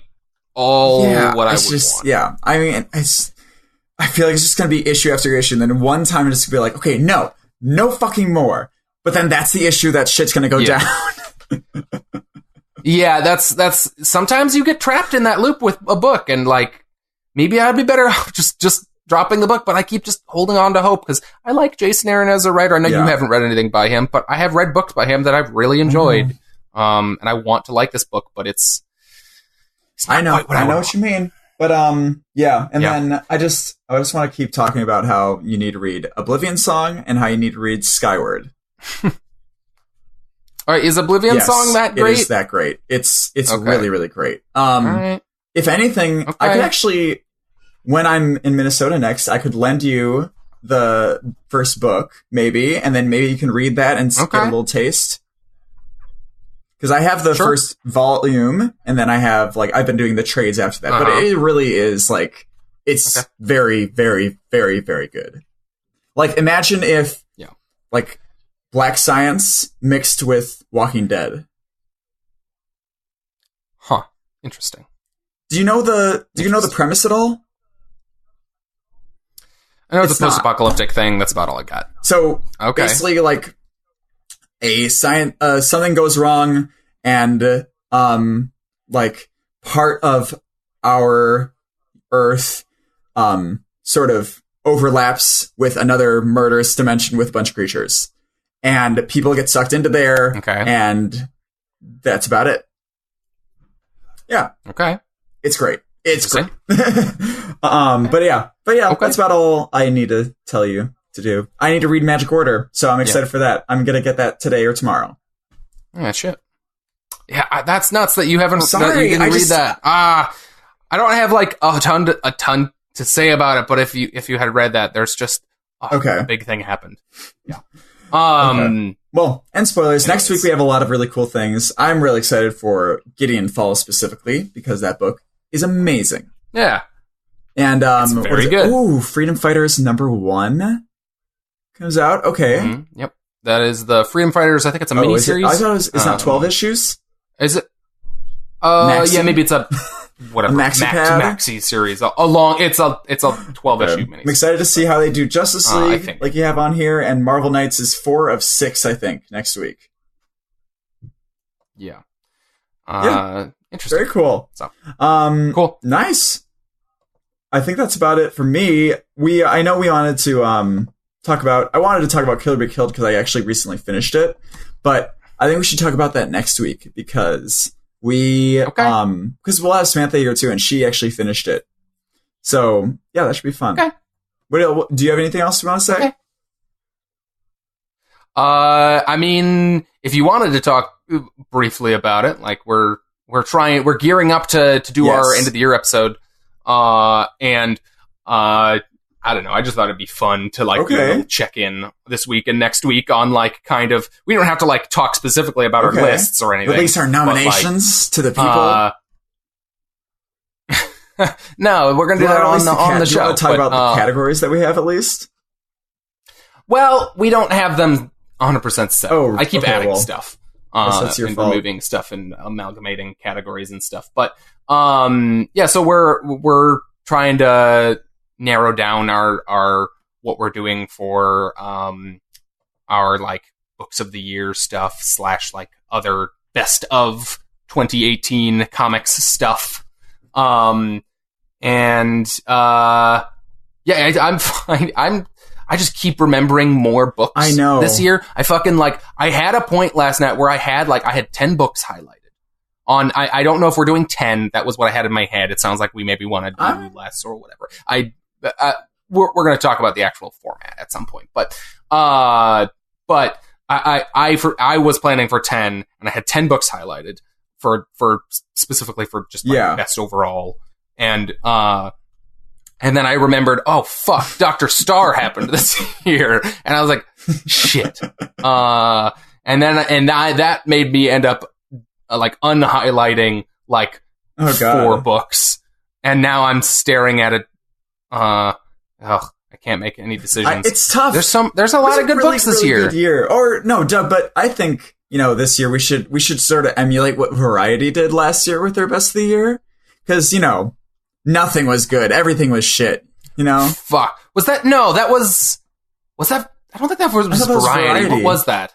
[SPEAKER 1] all what I would want.
[SPEAKER 2] Yeah, I mean, I feel like it's just going to be issue after issue, and then one time it's going to be like, okay, no fucking more. But then that's the issue that shit's going to go down.
[SPEAKER 1] Yeah, that's sometimes you get trapped in that loop with a book, and, like, maybe I'd be better off just dropping the book, but I keep just holding on to hope, because I like Jason Aaron as a writer. I know you haven't read anything by him, but I have read books by him that I've really enjoyed. And I want to like this book, but it's
[SPEAKER 2] I know what you mean. But then I just want to keep talking about how you need to read Oblivion Song and how you need to read Skyward.
[SPEAKER 1] All right, is Oblivion Song that great?
[SPEAKER 2] It is that great. It's really, really great. If anything, I could actually, when I'm in Minnesota next, I could lend you the first book, maybe, and then maybe you can read that and get a little taste. Because I have the first volume, and then I have, like, I've been doing the trades after that. But it really is, like, it's very, very, very, very good. Like, imagine if, like, Black Science mixed with Walking Dead.
[SPEAKER 1] Huh. Interesting.
[SPEAKER 2] Do you know the premise at all?
[SPEAKER 1] I know it's a post-apocalyptic thing. That's about all I got.
[SPEAKER 2] So, basically, like, something goes wrong, and like, part of our Earth sort of overlaps with another murderous dimension with a bunch of creatures, and people get sucked into there, and that's about it. Yeah.
[SPEAKER 1] Okay.
[SPEAKER 2] It's great. It's great. But yeah, that's about all I need to tell you to do. I need to read Magic Order, so I'm excited for that. I'm gonna get that today or tomorrow.
[SPEAKER 1] Yeah, shit. Yeah, that's nuts that you haven't.
[SPEAKER 2] Sorry,
[SPEAKER 1] you didn't read that. I don't have, like, a ton to say about it, but if you had read that, there's just a big thing happened. Yeah.
[SPEAKER 2] Well, and spoilers. Next week we have a lot of really cool things. I'm really excited for Gideon Falls specifically because that book is amazing.
[SPEAKER 1] Yeah.
[SPEAKER 2] And
[SPEAKER 1] it's very good.
[SPEAKER 2] Ooh, Freedom Fighters #1 comes out. Okay.
[SPEAKER 1] Mm-hmm. Yep. That is the Freedom Fighters. I think it's a mini-series.
[SPEAKER 2] I thought it's not 12 issues.
[SPEAKER 1] Is it? Yeah, maybe it's a whatever
[SPEAKER 2] maxi
[SPEAKER 1] series. It's a 12 issue mini.
[SPEAKER 2] I'm excited to see how they do Justice League, like you have on here, and Marvel Knights is 4 of 6, I think, next week.
[SPEAKER 1] Yeah. Interesting.
[SPEAKER 2] Very cool.
[SPEAKER 1] So,
[SPEAKER 2] cool. Nice. I think that's about it for me. I know we wanted to I wanted to talk about Kill or Be Killed because I actually recently finished it, but I think we should talk about that next week because because we'll have Samantha here too, and she actually finished it. So yeah, that should be fun.
[SPEAKER 1] Okay.
[SPEAKER 2] Do you have anything else you want to say?
[SPEAKER 1] Okay. I mean, if you wanted to talk briefly about it, like we're gearing up to do our end of the year episode, and I don't know. I just thought it'd be fun to do a little check in this week and next week on kind of. We don't have to talk specifically about our lists or anything.
[SPEAKER 2] Release our nominations to the people.
[SPEAKER 1] No, we're gonna do that on the show.
[SPEAKER 2] Do you want to talk about the categories that we have at least?
[SPEAKER 1] Well, we don't have them 100% set.
[SPEAKER 2] Oh,
[SPEAKER 1] I keep adding stuff.
[SPEAKER 2] That's your
[SPEAKER 1] and
[SPEAKER 2] fault.
[SPEAKER 1] removing stuff and amalgamating categories and stuff. But so we're trying to narrow down our what we're doing for our books of the year stuff / other best of 2018 comics stuff. I'm fine. I just keep remembering more books.
[SPEAKER 2] I know.
[SPEAKER 1] This year, I fucking I had a point last night where I had 10 books highlighted. I don't know if we're doing 10. That was what I had in my head. It sounds like we maybe want to do less or whatever. We're going to talk about the actual format at some point. But I was planning for 10, and I had 10 books highlighted for specifically for just like best overall. And then I remembered, oh fuck, Dr. Star happened this year, and I was like, shit. That made me end up like unhighlighting like 4 books, and now I'm staring at it. I can't make any decisions.
[SPEAKER 2] It's tough.
[SPEAKER 1] There's a lot of good books this year.
[SPEAKER 2] Good year. Or no, but I think this year we should sort of emulate what Variety did last year with their best of the year, because nothing was good. Everything was shit.
[SPEAKER 1] Fuck. Was that? No, that was that. I don't think that was Variety. What was that?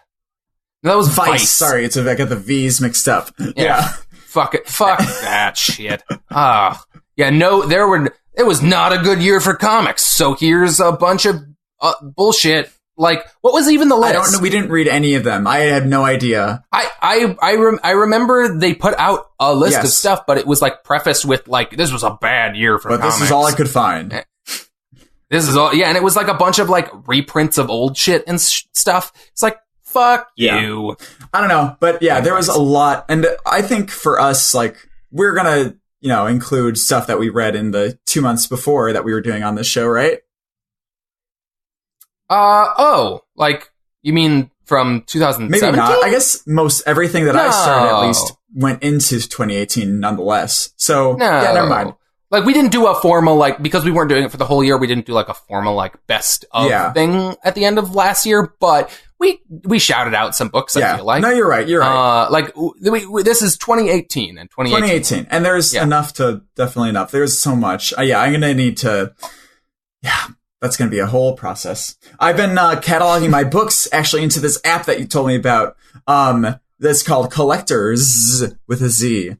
[SPEAKER 1] No, that was Vice.
[SPEAKER 2] Sorry, I got the V's mixed up. Yeah.
[SPEAKER 1] Fuck it. Fuck that shit. Yeah. No, it was not a good year for comics. So here's a bunch of bullshit. Like, what was even the list?
[SPEAKER 2] I don't know. We didn't read any of them. I had no idea.
[SPEAKER 1] I remember they put out a list of stuff, but it was like prefaced with like, this was a bad year for comics.
[SPEAKER 2] But this is all I could find.
[SPEAKER 1] This is all, and it was like a bunch of like reprints of old shit and stuff. It's like, fuck you.
[SPEAKER 2] I don't know, but there was a lot, and I think for us, like, we're gonna, include stuff that we read in the 2 months before that we were doing on this show, right?
[SPEAKER 1] Like, you mean from 2017?
[SPEAKER 2] Maybe not. I guess most everything that I started at least went into 2018 nonetheless. So, never mind.
[SPEAKER 1] Like, we didn't do a formal, like, because we weren't doing it for the whole year, we didn't do, like, a formal, like, best of thing at the end of last year, but we shouted out some books, I feel like.
[SPEAKER 2] No, you're right.
[SPEAKER 1] Like, this is 2018, and 2018.
[SPEAKER 2] And there's definitely enough. There's so much. I'm gonna need to, that's gonna be a whole process. I've been cataloging my books, actually, into this app that you told me about, that's called Collectors, with a Z.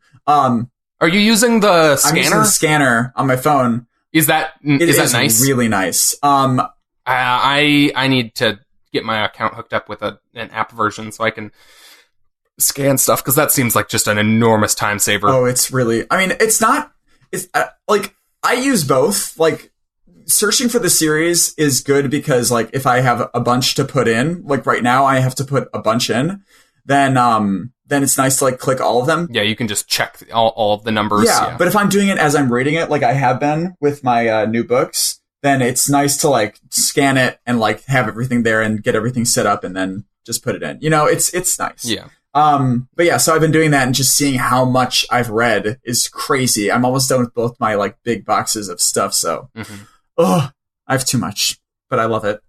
[SPEAKER 1] Are you using the scanner?
[SPEAKER 2] I'm using the scanner on my phone.
[SPEAKER 1] Is that nice?
[SPEAKER 2] It's really nice.
[SPEAKER 1] I need to get my account hooked up with an app version so I can scan stuff, because that seems like just an enormous time saver.
[SPEAKER 2] Oh, it's really, it's not, it's like, I use both. Like, searching for the series is good because, like, if I have a bunch to put in, like right now I have to put a bunch in, then it's nice to like click all of them.
[SPEAKER 1] Yeah, you can just check all of the numbers.
[SPEAKER 2] Yeah, but if I'm doing it as I'm reading it, like I have been with my new books, then it's nice to like scan it and like have everything there and get everything set up and then just put it in. It's nice.
[SPEAKER 1] Yeah.
[SPEAKER 2] But so I've been doing that, and just seeing how much I've read is crazy. I'm almost done with both my like big boxes of stuff. So, I have too much, but I love it.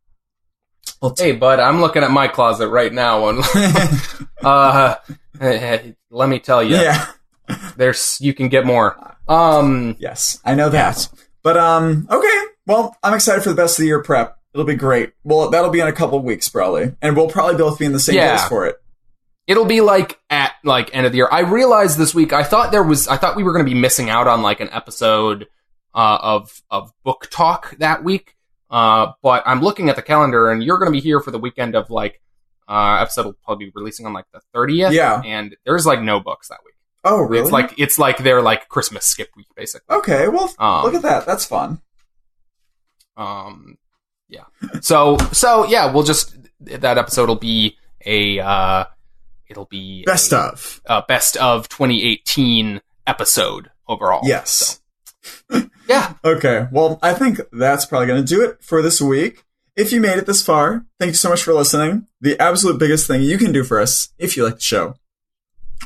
[SPEAKER 1] Hey, bud, I'm looking at my closet right now, and let me tell you, you can get more.
[SPEAKER 2] Yes, I know that. But okay. Well, I'm excited for the best of the year prep. It'll be great. Well, that'll be in a couple of weeks probably, and we'll probably both be in the same place for it.
[SPEAKER 1] It'll be like at like end of the year. I realized this week I thought we were going to be missing out on like an episode of book talk that week. But I'm looking at the calendar, and you're going to be here for the weekend of like episode will probably be releasing on like the 30th. Yeah, and there's like no books that week.
[SPEAKER 2] Oh, really?
[SPEAKER 1] It's like their like Christmas skip week basically.
[SPEAKER 2] Okay, well, look at that. That's fun.
[SPEAKER 1] Yeah. So yeah, we'll just that episode will be it'll be
[SPEAKER 2] best of
[SPEAKER 1] 2018 episode overall.
[SPEAKER 2] Yes.
[SPEAKER 1] So. Yeah.
[SPEAKER 2] Okay. Well, I think that's probably going to do it for this week. If you made it this far, thank you so much for listening. The absolute biggest thing you can do for us, if you like the show,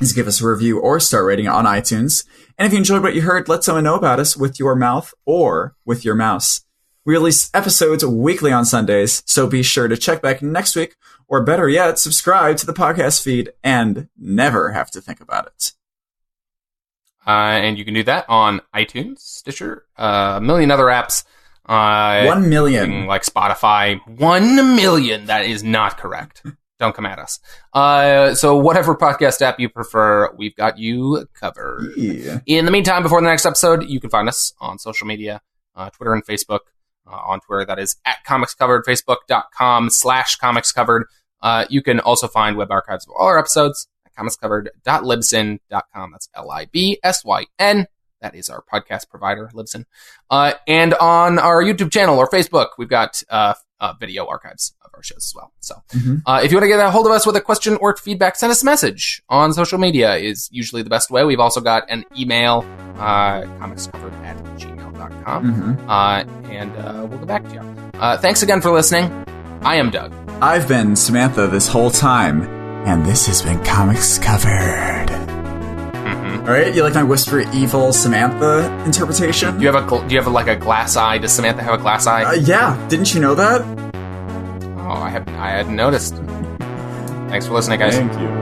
[SPEAKER 2] is give us a review or star rating on iTunes. And if you enjoyed what you heard, let someone know about us with your mouth or with your mouse. We release episodes weekly on Sundays, so be sure to check back next week, or better yet, subscribe to the podcast feed and never have to think about it.
[SPEAKER 1] And you can do that on iTunes, Stitcher, a million other apps.
[SPEAKER 2] 1 million.
[SPEAKER 1] Like Spotify. 1 million. That is not correct. Don't come at us. So whatever podcast app you prefer, we've got you covered. Yeah. In the meantime, before the next episode, you can find us on social media, Twitter and Facebook. On Twitter, that is @comicscovered, facebook.com/comicscovered. You can also find web archives of all our episodes at comicscovered.libsyn.com. That's LIBSYN. That is our podcast provider, Libsyn. And on our YouTube channel or Facebook, we've got video archives of our shows as well. So if you want to get a hold of us with a question or feedback, send us a message on social media is usually the best way. We've also got an email, comicscovered@gmail.com. And we'll get back to you. Thanks again for listening. I am Doug.
[SPEAKER 2] I've been Samantha this whole time, and this has been Comics Covered. All right, you like my whisper evil Samantha interpretation?
[SPEAKER 1] Do you have a glass eye? Does Samantha have a glass eye?
[SPEAKER 2] Yeah. Didn't you know that?
[SPEAKER 1] Oh, I hadn't noticed. Thanks for listening, guys.
[SPEAKER 2] Thank you.